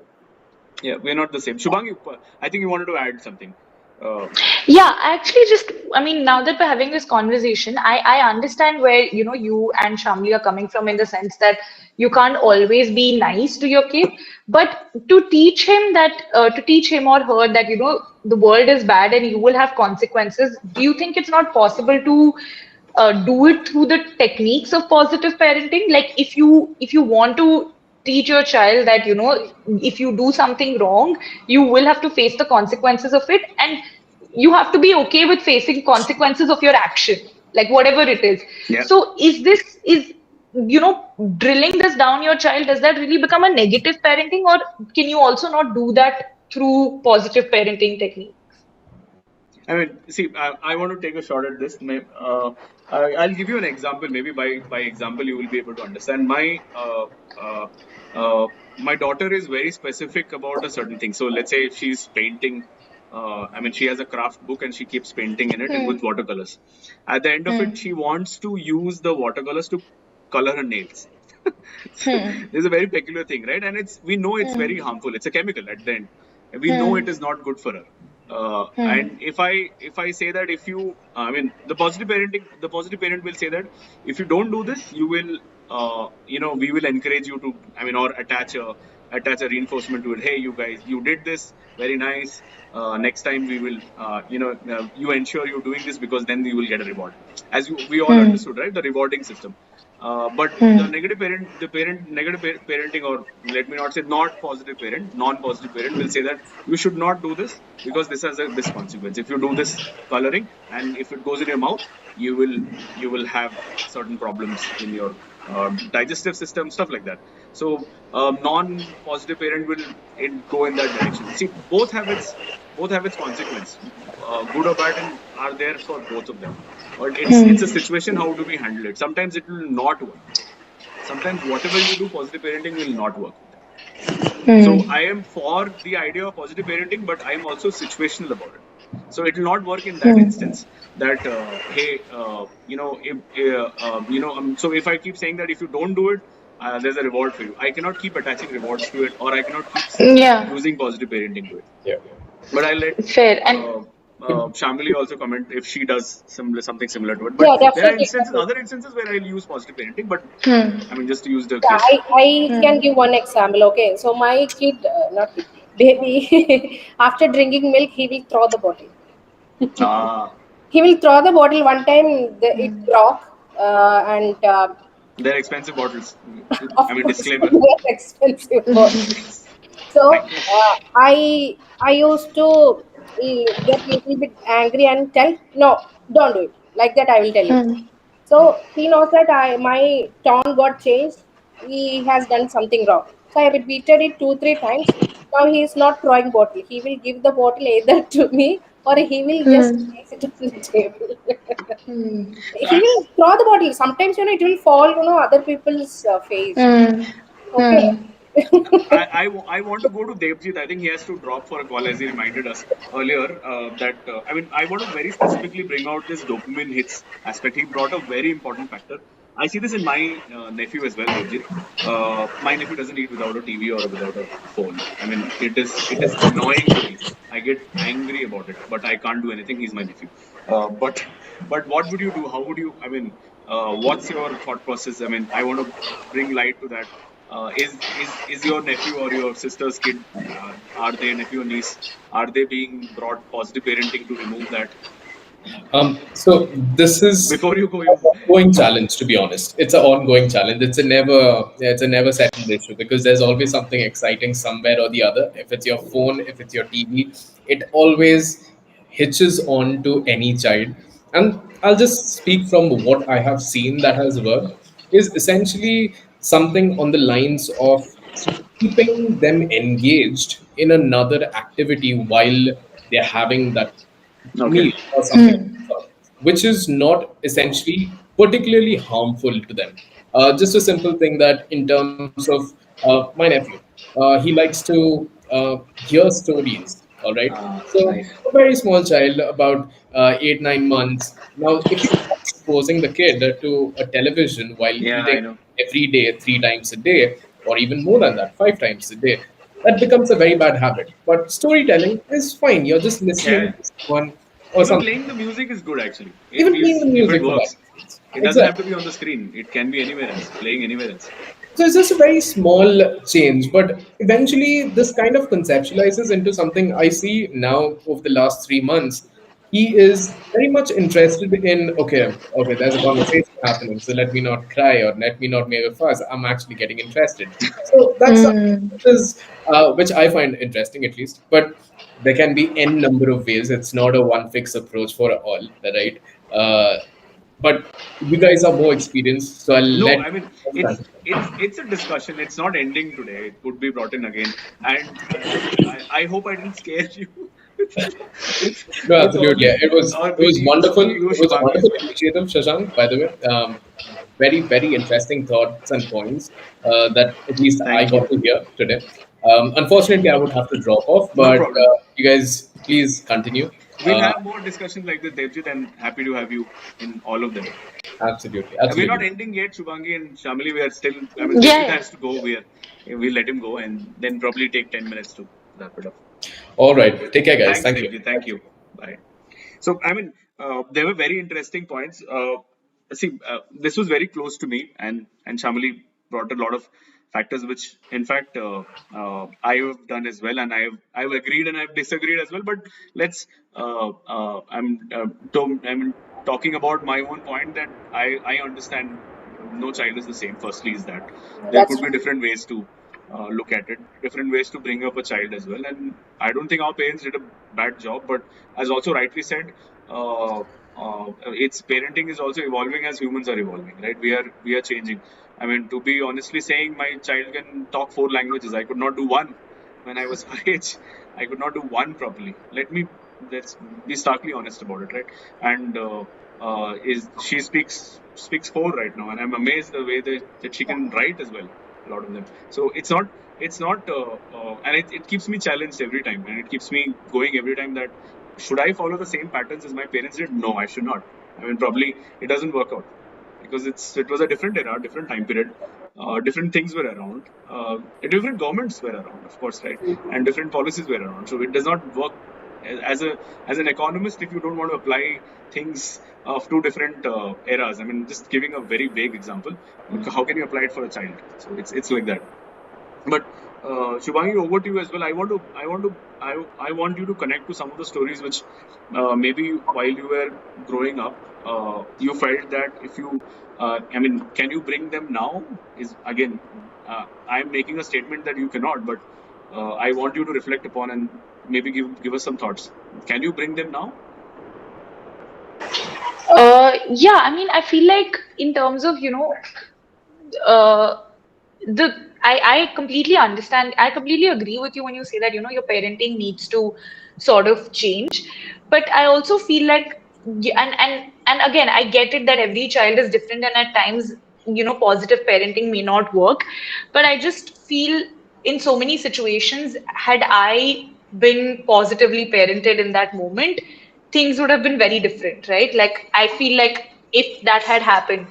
Yeah, we're not the same. Shubhangi, I think you wanted to add something. Uh, Yeah, actually, just I mean, now that we're having this conversation, I understand where you and Shamli are coming from in the sense that you can't always be nice to your kid, but to teach him or her that the world is bad and you will have consequences. Do you think it's not possible to do it through the techniques of positive parenting? Like if you want to teach your child that if you do something wrong, you will have to face the consequences of it, and you have to be okay with facing consequences of your action, like whatever it is. yeah. So is drilling this down your child, does that really become a negative parenting, or can you also not do that through positive parenting technique? I mean, see, I want to take a shot at this. I'll give you an example. Maybe by example, you will be able to understand. Uh, uh, my daughter is very specific about a certain thing. So let's say if she's painting, I mean, she has a craft book and she keeps painting in it and with watercolors. At the end of it, she wants to use the watercolors to color her nails. This is a very peculiar thing, right? And we know it's very harmful. It's a chemical at the end. We know it is not good for her. And if I say that if you, I mean, the positive parent will say that if you don't do this, you will, we will encourage you to, I mean, or attach a reinforcement to it. Hey, you guys, you did this, very nice. Next time we will, you ensure you're doing this because then we will get a reward. As we all understood, right? The rewarding system. But the parenting, or let me not say not positive parent, non-positive parent will say that you should not do this because this has this consequence. If you do this coloring and if it goes in your mouth, you will have certain problems in your digestive system, stuff like that. So non-positive parent will go in that direction. See, both have its consequence, good or bad, and are there for both of them. But it's a situation. How do we handle it? Sometimes it will not work. Sometimes whatever you do, positive parenting will not work with them. So I am for the idea of positive parenting, but I am also situational about it. So it will not work in that instance. That hey, so if I keep saying that if you don't do it, there's a reward for you. I cannot keep attaching rewards to it, or I cannot keep Yeah, using positive parenting to it. Yeah. But I'll let fair. And Shamili also comment if she does something similar to it. But Yeah, there are definitely, instances, definitely. other instances where I'll use positive parenting. But hmm, I mean, just to use the Yeah, case. I can give one example. Okay, so my kid, not kid, baby, after drinking milk, he will throw the bottle. Ah, He will throw the bottle. One time, it broke, and they're expensive bottles. of I mean, course, disclaimer. very expensive bottle. I So know. I used to get a little bit angry and tell, no, don't do it. Like that, I will tell him. So he knows that my tone got changed. He has done something wrong. So I repeated it 2 3 times. Now he is not throwing bottle. He will give the bottle either to me or he will just place it on the table. He I, will throw the bottle. Sometimes it will fall, other people's face. Okay. I want to go to Devjit. I think he has to drop for a call, as he reminded us earlier. That I mean, I want to very specifically bring out this dopamine hits aspect. He brought a very important factor. I see this in my nephew as well, Devjit. My nephew doesn't eat without a TV or without a phone. I mean, it is annoying to me. I get angry about it, but I can't do anything. He's my nephew. But what would you do? How would you? I mean, what's your thought process? I mean, I want to bring light to that. Is your nephew or your sister's kid, are they nephew or niece, are they being brought positive parenting to remove that? So this is Before you go, an ongoing challenge. To be honest, it's an ongoing challenge. It's a never settled issue because there's always something exciting somewhere or the other. If it's your phone, if it's your TV, it always hitches on to any child. And I'll just speak from what I have seen that has worked. is essentially something on the lines of keeping them engaged in another activity while they're having that Okay. meal or something of the sort, which is not essentially particularly harmful to them. Just a simple thing that, in terms of my nephew, he likes to hear stories. All right. So, Nice. a very small child, about 8, 9 months. Now, if you start exposing the kid to a television while Yeah, eating I know. every day, 3 times a day, or even more than that, 5 times a day, that becomes a very bad habit. But storytelling is fine. You're just listening Yeah. to someone or Even something. playing the music is good actually. Even playing the If it music for that works. instance. It doesn't have to Exactly. be on the screen. It can be anywhere else. Playing anywhere else. So it's just a very small change, but eventually this kind of conceptualizes into something I see now over the last 3 months. He is very much interested in, okay, there's a conversation happening, so let me not cry or let me not make a fuss. I'm actually getting interested. So that's something Hmm. which I find interesting at least. But there can be n number of ways. It's not a one fix approach for all, right? Uh, but you guys are more experienced, so I'll No, let I mean you it's a discussion. It's not ending today. It would be brought in again, and I hope I didn't scare you with No, with all absolutely. the or It was with wonderful. you, It was a Shubhangi, as wonderful well. initiative, Shashank. By the way, very very interesting thoughts and points that at least I Thank got you. to hear today. Unfortunately, I would have to drop off, No but problem. you guys please continue. We'll Uh, have more discussions like this, Devjit, and happy to have you in all of them. absolutely, And we're not absolutely. ending yet, Shubhangi and Shamili. We are still. I mean, Yeah, Devjit yeah. has to go. We'll let him go, and then probably take 10 minutes to wrap it up. All right, take care, guys. Thanks, Thank you. Devjit. Thank you. Bye. So, I mean, there were very interesting points. This was very close to me, and Shamali brought a lot of factors, which, in fact, I have done as well, and I've agreed and I've disagreed as well. But let's, I mean, talking about my own point that I understand no child is the same. Firstly, is that there That's could be true. different ways to look at it, different ways to bring up a child as well, and I don't think our parents did a bad job, but as also rightly said, its parenting is also evolving as humans are evolving, right? We are changing. I mean, to be honestly saying, my child can talk 4 languages. I could not do one when I was her age. I could not do one properly. Let's be starkly honest about it, right? And is she speaks four right now, and I'm amazed the way that she can write as well. A lot of them. So it's not, and it keeps me challenged every time, and it keeps me going every time that should I follow the same patterns as my parents did? No, I should not. I mean, probably it doesn't work out because it was a different era, different time period, different things were around, different governments were around, of course, right, and different policies were around. So it does not work as a as an economist if you don't want to apply things of two different eras. I mean, just giving a very vague example, how can you apply it for a child? So it's like that. But Shubhangi, over to you as well. I want you to connect to some of the stories which maybe while you were growing up, you felt that if you, I mean, can you bring them now? Is again, I'm making a statement that you cannot, but I want you to reflect upon and maybe give us some thoughts. Can you bring them now? Yeah, I mean, I feel like in terms of, uh, the I completely understand. I completely agree with you when you say that, your parenting needs to sort of change. But I also feel like, and again, I get it that every child is different, and at times, positive parenting may not work. But I just feel in so many situations, had I been positively parented in that moment, things would have been very different, right? Like, I feel like if that had happened,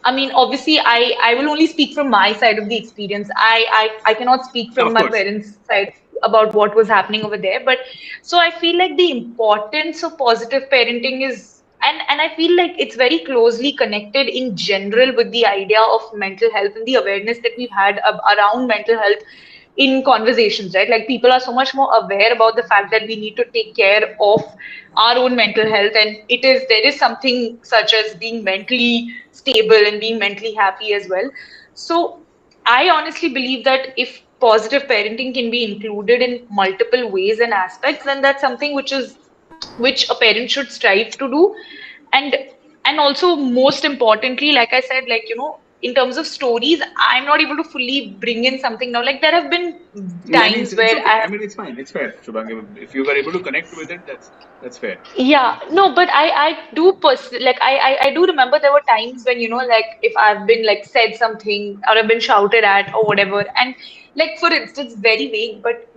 I mean, obviously, I will only speak from my side of the experience. I cannot speak from Of my course. parents' side about what was happening over there. But so I feel like the importance of positive parenting is, and I feel like it's very closely connected in general with the idea of mental health and the awareness that we've had around mental health in conversations, right? Like, people are so much more aware about the fact that we need to take care of our own mental health, and there is something such as being mentally stable and being mentally happy as well. So I honestly believe that if positive parenting can be included in multiple ways and aspects, then that's something which a parent should strive to do. And and also, most importantly, like I said, like, in terms of stories, I'm not able to fully bring in something now. Like there have been I mean, times it's where okay. I I have. mean, it's fine. It's fair, Shubhangi. If you were able to connect with it, that's fair. Yeah, no, but I do like I do remember there were times when, like if I've been like said something or I've been shouted at or whatever, and like for instance, very vague, but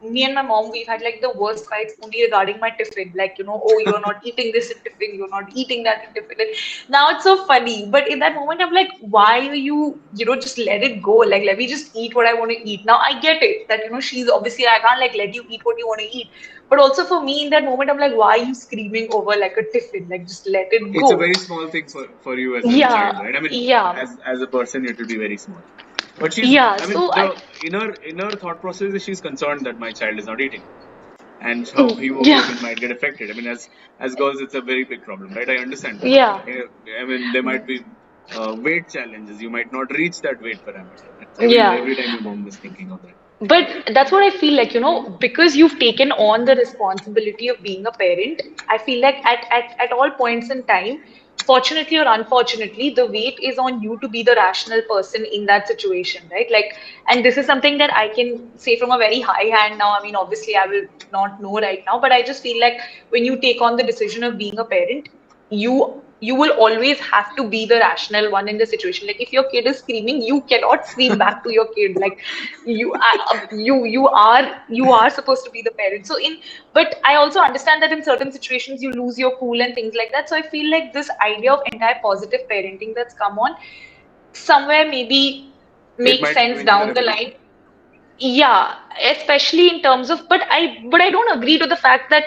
me and my mom, we've had like the worst fights only regarding my tiffin. Like, oh, you're not eating this in tiffin, you're not eating that in tiffin. And now it's so funny, but in that moment, I'm like, why are you, just let it go. Like, let me just eat what I want to eat. Now I get it that, she's obviously, I can't like let you eat what you want to eat. But also for me in that moment, I'm like, why are you screaming over like a tiffin? Like, just let it It's a go. very small thing for you as a Yeah, child, right? I mean, yeah, as a person, it will be very small. But she's, yeah. I mean, So the inner thought process is she's concerned that my child is not eating, and how yeah, hemoglobin might get affected. I mean, as girls, it's a very big problem, right? I understand that. yeah. I mean, there might be weight challenges. You might not reach that weight parameter. That's Yeah. every time your mom is thinking of that. But that's what I feel like, because you've taken on the responsibility of being a parent, I feel like at all points in time, fortunately or unfortunately, the weight is on you to be the rational person in that situation, right? Like, and this is something that I can say from a very high hand now. I mean, obviously, I will not know right now, but I just feel like when you take on the decision of being a parent, you will always have to be the rational one in the situation. Like if your kid is screaming, you cannot scream back to your kid. Like you are supposed to be the parent. So in but I also understand that in certain situations you lose your cool and things like that. So I feel like this idea of entire positive parenting that's come on somewhere maybe It makes might sense give you a down the revolution. line. Yeah, especially in terms of, but I don't agree to the fact that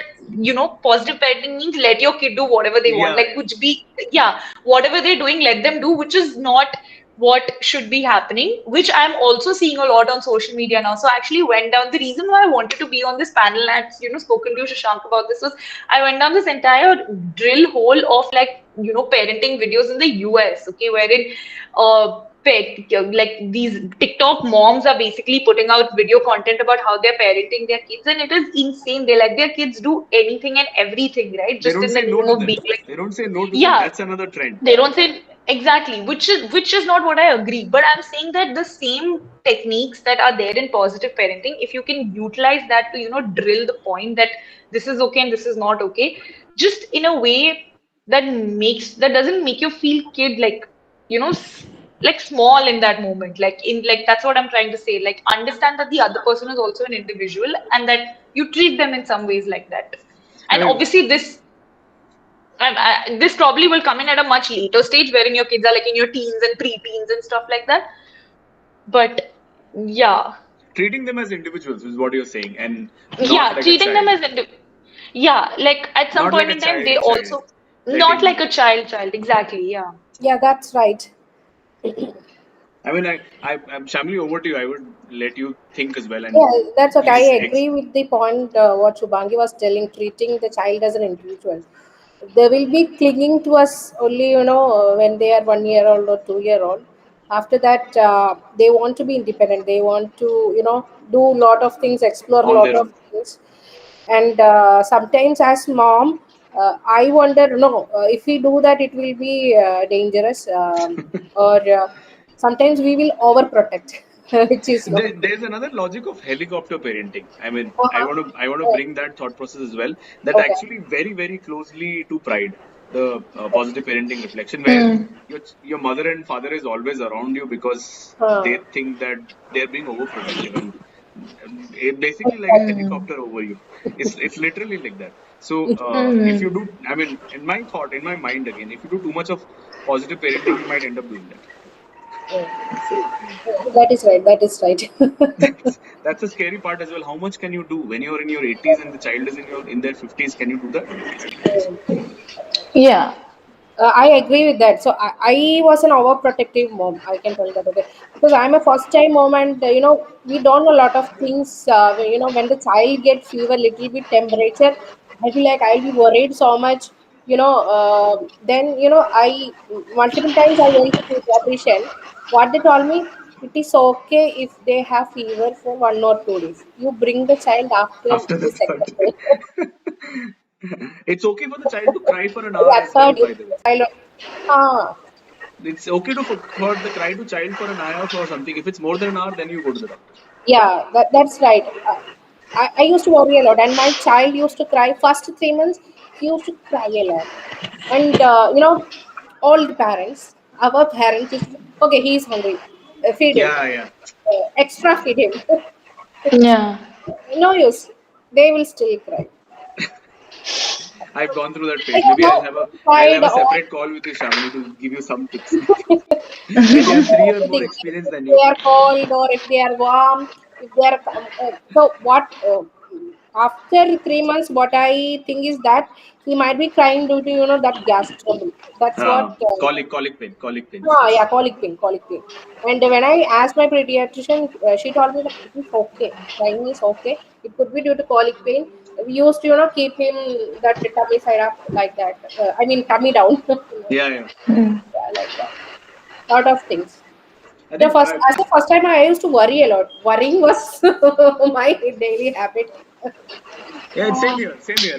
positive parenting means let your kid do whatever they want. Yeah, Like which be yeah, whatever they're doing, let them do, which is not what should be happening, which I'm also seeing a lot on social media now. So I actually went down the reason why I wanted to be on this panel and spoken to Shashank about this was I went down this entire drill hole of like parenting videos in the US, okay, wherein like these TikTok moms are basically putting out video content about how they're parenting their kids, and it is insane. They let their kids do anything and everything, right? they Just don't in the say no name to of them. being like, They don't say no to them. yeah, That's another trend. they don't say exactly, which is not what I agree. But I'm saying that the same techniques that are there in positive parenting, if you can utilize that to drill the point that this is okay and this is not okay, just in a way that doesn't make you feel kid like you know s- like small in that moment. Like in like that's what I'm trying to say. Like understand that the other person is also an individual and that you treat them in some ways like that. I And mean, obviously this probably will come in at a much later stage wherein your kids are like in your teens and pre-teens and stuff like that. But yeah, treating them as individuals is what you're saying, and not yeah, like a treating them child. as yeah, like at some Not like point a in time they child, also not like letting. a child exactly. Yeah. Yeah, that's right. I mean, I'm Shamli, over to you. I would let you think as well, and Yeah, that's okay. please I agree with the point what Shubhangi was telling, treating the child as an individual. They will be clinging to us only, when they are 1 year old or 2 year old. After that, they want to be independent. They want to, do a lot of things, explore a on lot their of own. things. And sometimes, as mom, I wonder, no, if we do that, it will be dangerous, or sometimes we will overprotect, which is wrong. There's another logic of helicopter parenting. I mean, Uh-huh. I want to Oh, bring that thought process as well. That okay. actually very very closely to pride, the positive parenting reflection, where Mm. your mother and father is always around you because they Huh. think that they're being overprotective, and it basically like a helicopter over you. It's literally like that. So if you Mm. do, I mean, in my mind again, if you do too much of positive parenting, you might end up doing that. Oh, that is right. That is right. That's a scary part as well. How much can you do when you're in your 80s and the child is in their 50s? Can you do that? Yeah. I agree with that. So I was an overprotective mom. I can tell that, okay, because I'm a first time mom, and we don't know a lot of things. When the child get fever, little bit temperature, I feel like I'll be worried so much. Then I multiple times I went to pediatrician. What they told me, it is okay if they have fever for 1 or 2 days. You bring the child after After the the third second day. day. It's okay for the child to cry for an hour Yeah, as well, third by the way. child. Ah. It's okay to for the cry to child for an hour or something. If it's more than an hour, then you go to the doctor. Yeah, that's right. I used to worry a lot, and my child used to cry. First 3 months, he used to cry a lot, and all the parents, our parents used to say, "Okay, he is hungry, feed him, Yeah, yeah. extra feed him." Yeah. No use, they will still cry. I've gone through that I phase. don't Maybe know, I'll have child a or separate call with you, Shamily, to give you some tips. When you have three or more anything. experience If than they you. are cold or if they are warm, if they are so what after 3 months, what I think is that he might be crying due to that gas trouble. That's what. Colic pains. Ah, Yes. yeah, colic pain. And when I asked my pediatrician, she told me that it is okay. Crying is okay. It could be due to colic pain. We used to, keep him that tummy side up like that. I mean, tummy down. Yeah, yeah. Yeah, like that. Lot of things. I The think first, as the first time, I used to worry a lot. Worrying was my daily habit. yeah, same here. Same here.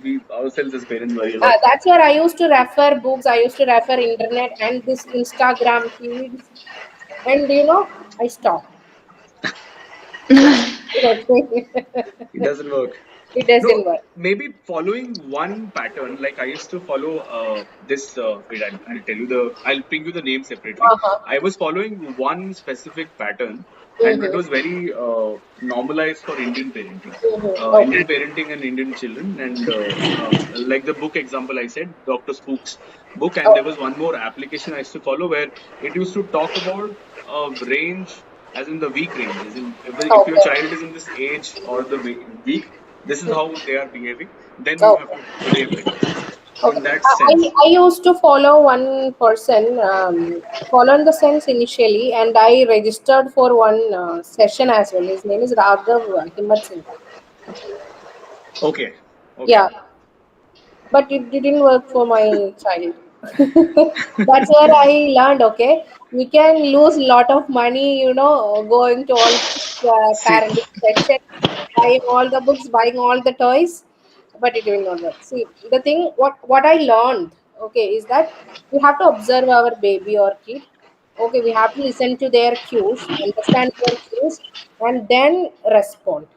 We ourselves as parents worry a lot. That's where I used to refer books. I used to refer internet and this Instagram feeds, and I stopped. It doesn't work. It No, doesn't work. maybe following one pattern. Like I used to follow this. Wait, I'll tell you the. I'll ping you the name separately. Uh-huh. I was following one specific pattern, and it Mm-hmm. was very normalized for Indian parenting. Mm-hmm. Okay. Indian parenting and Indian children, and like the book example I said, Dr. Spook's book, and there Okay. was one more application I used to follow where it used to talk about range, as in the week range, as in if your Okay. child is in this age or the week, this is how they are behaving. Then you have Okay. to behave like this. Okay. In that I, sense, I used to follow one person, follow in the sense initially, and I registered for one session as well. His name is Raghav Himmat Singh. okay, okay, Yeah, but it didn't work for my child. That's where I learned. Okay, we can lose a lot of money, going to all these see, parenting sessions, buying all the books, buying all the toys, but it will not work. See, the thing, what I learned, okay, is that we have to observe our baby or kid. Okay, we have to listen to their cues, understand their cues, and then respond.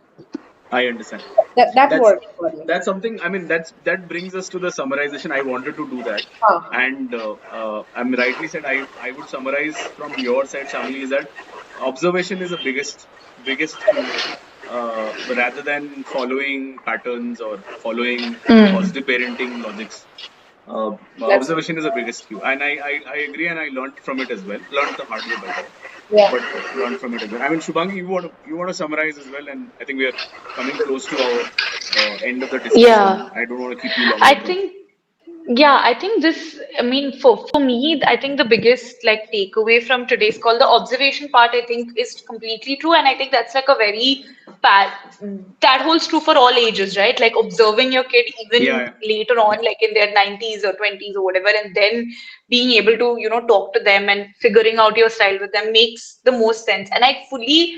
I understand. That That's worked for me. that's something. I mean, that brings us to the summarization. I wanted to do that, Huh. and I'm rightly said. I would summarize from your side, Shamili, is that observation is the biggest cue, rather than following patterns or following Mm. positive parenting logics. That's right. Observation is the biggest cue, and I agree, and I learned from it as well. Learned the hard way, by the way, Yeah. but learned from it as well. I mean, Shubhangi, you want to summarize as well, and I think we are coming close to our end of the discussion. Yeah. I don't want to keep you longer, I but think Yeah, I think this, I mean, for me, I think the biggest like takeaway from today's call, the observation part, I think is completely true. And I think that's like a very bad, that holds true for all ages, right? Like observing your kid yeah, even yeah. later on, like in their 90s or 20s or whatever, and then being able to, talk to them and figuring out your style with them makes the most sense. And I fully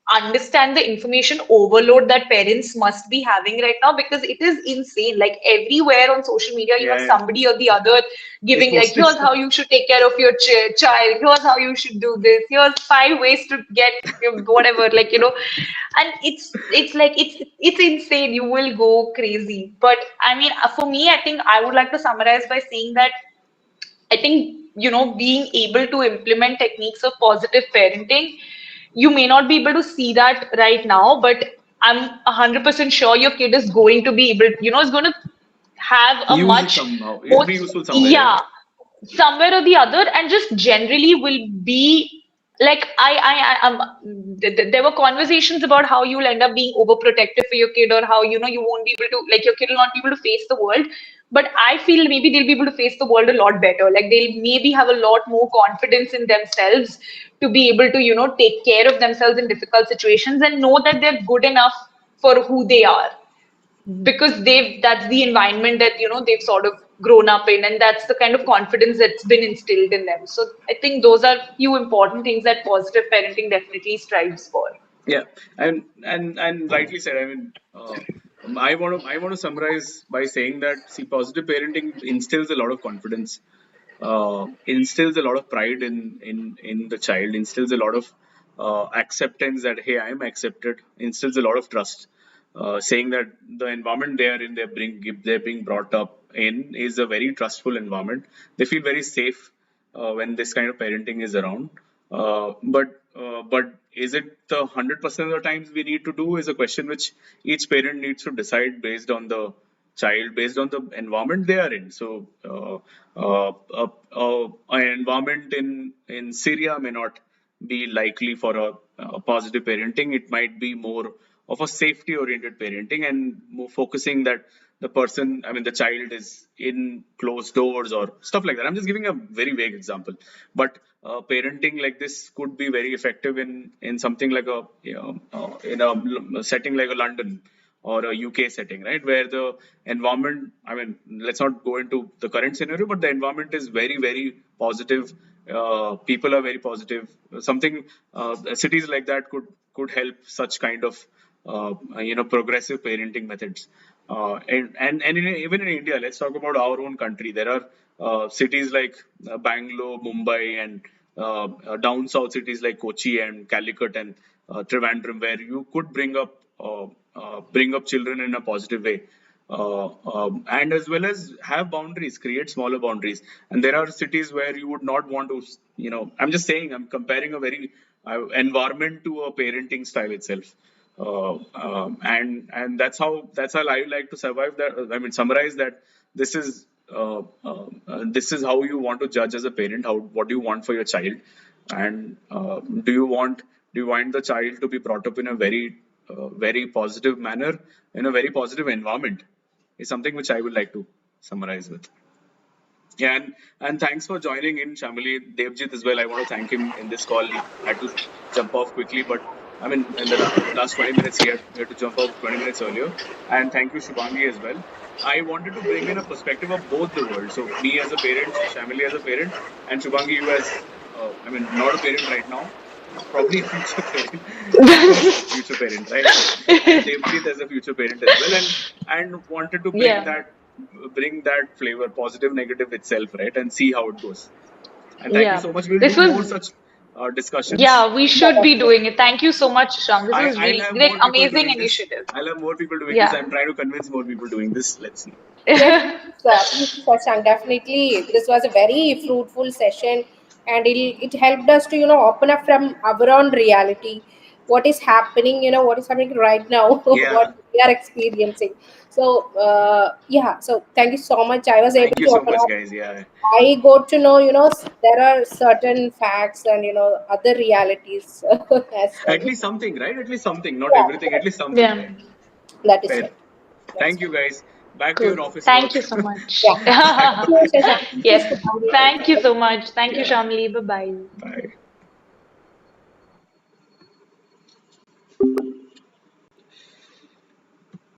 understand the information overload that parents must be having right now because it is insane. Like everywhere on social media, you have Yeah, yeah. somebody or the other It's giving like, posted. here's how you should take care of your child. Here's how you should do this. Here's 5 ways to get whatever. Like and it's like it's insane. You will go crazy. But I mean, for me, I think I would like to summarize by saying that I think, being able to implement techniques of positive parenting, you may not be able to see that right now, but I'm 100% sure your kid is going to be able, is going to have a Use it much somehow. It'll more, be useful somewhere. Yeah. yeah, somewhere or the other, and just generally will be like there were conversations about how you'll end up being overprotective for your kid or how you won't be able to like your kid will not be able to face the world, but I feel maybe they'll be able to face the world a lot better. Like they'll maybe have a lot more confidence in themselves to be able to take care of themselves in difficult situations and know that they're good enough for who they are because that's the environment that they've sort of grown up in, and that's the kind of confidence that's been instilled in them. So I think those are few important things that positive parenting definitely strives for. Yeah, and rightly said. I mean, I want to summarize by saying that, see, positive parenting instills a lot of confidence. instills a lot of pride in the child, instills a lot of acceptance that hey, I am accepted, instills a lot of trust. Saying that the environment they are in, they're being brought up in, is a very trustful environment. They feel very safe when this kind of parenting is around. But is it the 100% of the times we need to do, is a question which each parent needs to decide based on the child, based on the environment they are in. So an environment in Syria may not be likely for a positive parenting. It might be more of a safety oriented parenting, and more focusing that the person, I mean, the child is in closed doors or stuff like that. I'm just giving a very vague example, but parenting like this could be very effective in something like a, in a setting like a London or a UK setting, right? Where the environment, I mean, let's not go into the current scenario, but the environment is very, very positive. People are very positive. Something, cities like that could help such kind of, progressive parenting methods. Even in India, let's talk about our own country. There are cities like Bangalore, Mumbai, and down south cities like Kochi and Calicut and Trivandrum, where you could bring up children in a positive way. And as well as have boundaries, create smaller boundaries. And there are cities where you would not want to, I'm just saying, I'm comparing a very environment to a parenting style itself. And that's how I like to survive that. I mean, summarize that this is this is how you want to judge as a parent. What do you want for your child, and do you want the child to be brought up in a very positive manner, in a very positive environment, is something which I would like to summarize with. Yeah, and thanks for joining in, Shamily. Debjit as well. I want to thank him in this call. He had to jump off quickly, but I mean, in the last 20 minutes, he had to jump off 20 minutes earlier. And thank you, Shubhangi, as well. I wanted to bring in a perspective of both the worlds. So, me as a parent, Shamily as a parent, and Shubhangi, you as, I mean, not a parent right now, probably a future parent, of course, future parent, right? And Devjit as a future parent as well, and wanted to Yeah. bring that flavor, positive, negative itself, right, and see how it goes. And thank you Yeah. so much. We'll This do more was, such discussions. yeah, we should be doing it. Thank you so much, Sham. This was I'll really have great, more people amazing doing this. initiative. I'll have more people doing this. Yeah. I'm trying to convince more people doing this. Let's see. Yes, Shashank, definitely. This was a very fruitful session, and it helped us to open up from our own reality, what is happening, what is happening right now, Yeah. what we are experiencing. So yeah, so thank you so much. I was able Thank you to so open much, up. guys. Yeah. I got to know, there are certain facts and other realities as At well. least something, right? At least something. Not Yeah, everything. At least something, Yeah. right? that is Fair. right. That's Thank right. you, guys. Back to Cool. your office Thank work. you so much. Yeah. Thank you, Shashank. Thank you, Yes. Shubhangi. Thank you so much. Thank you, Yeah. Shamli. Bye bye. Bye.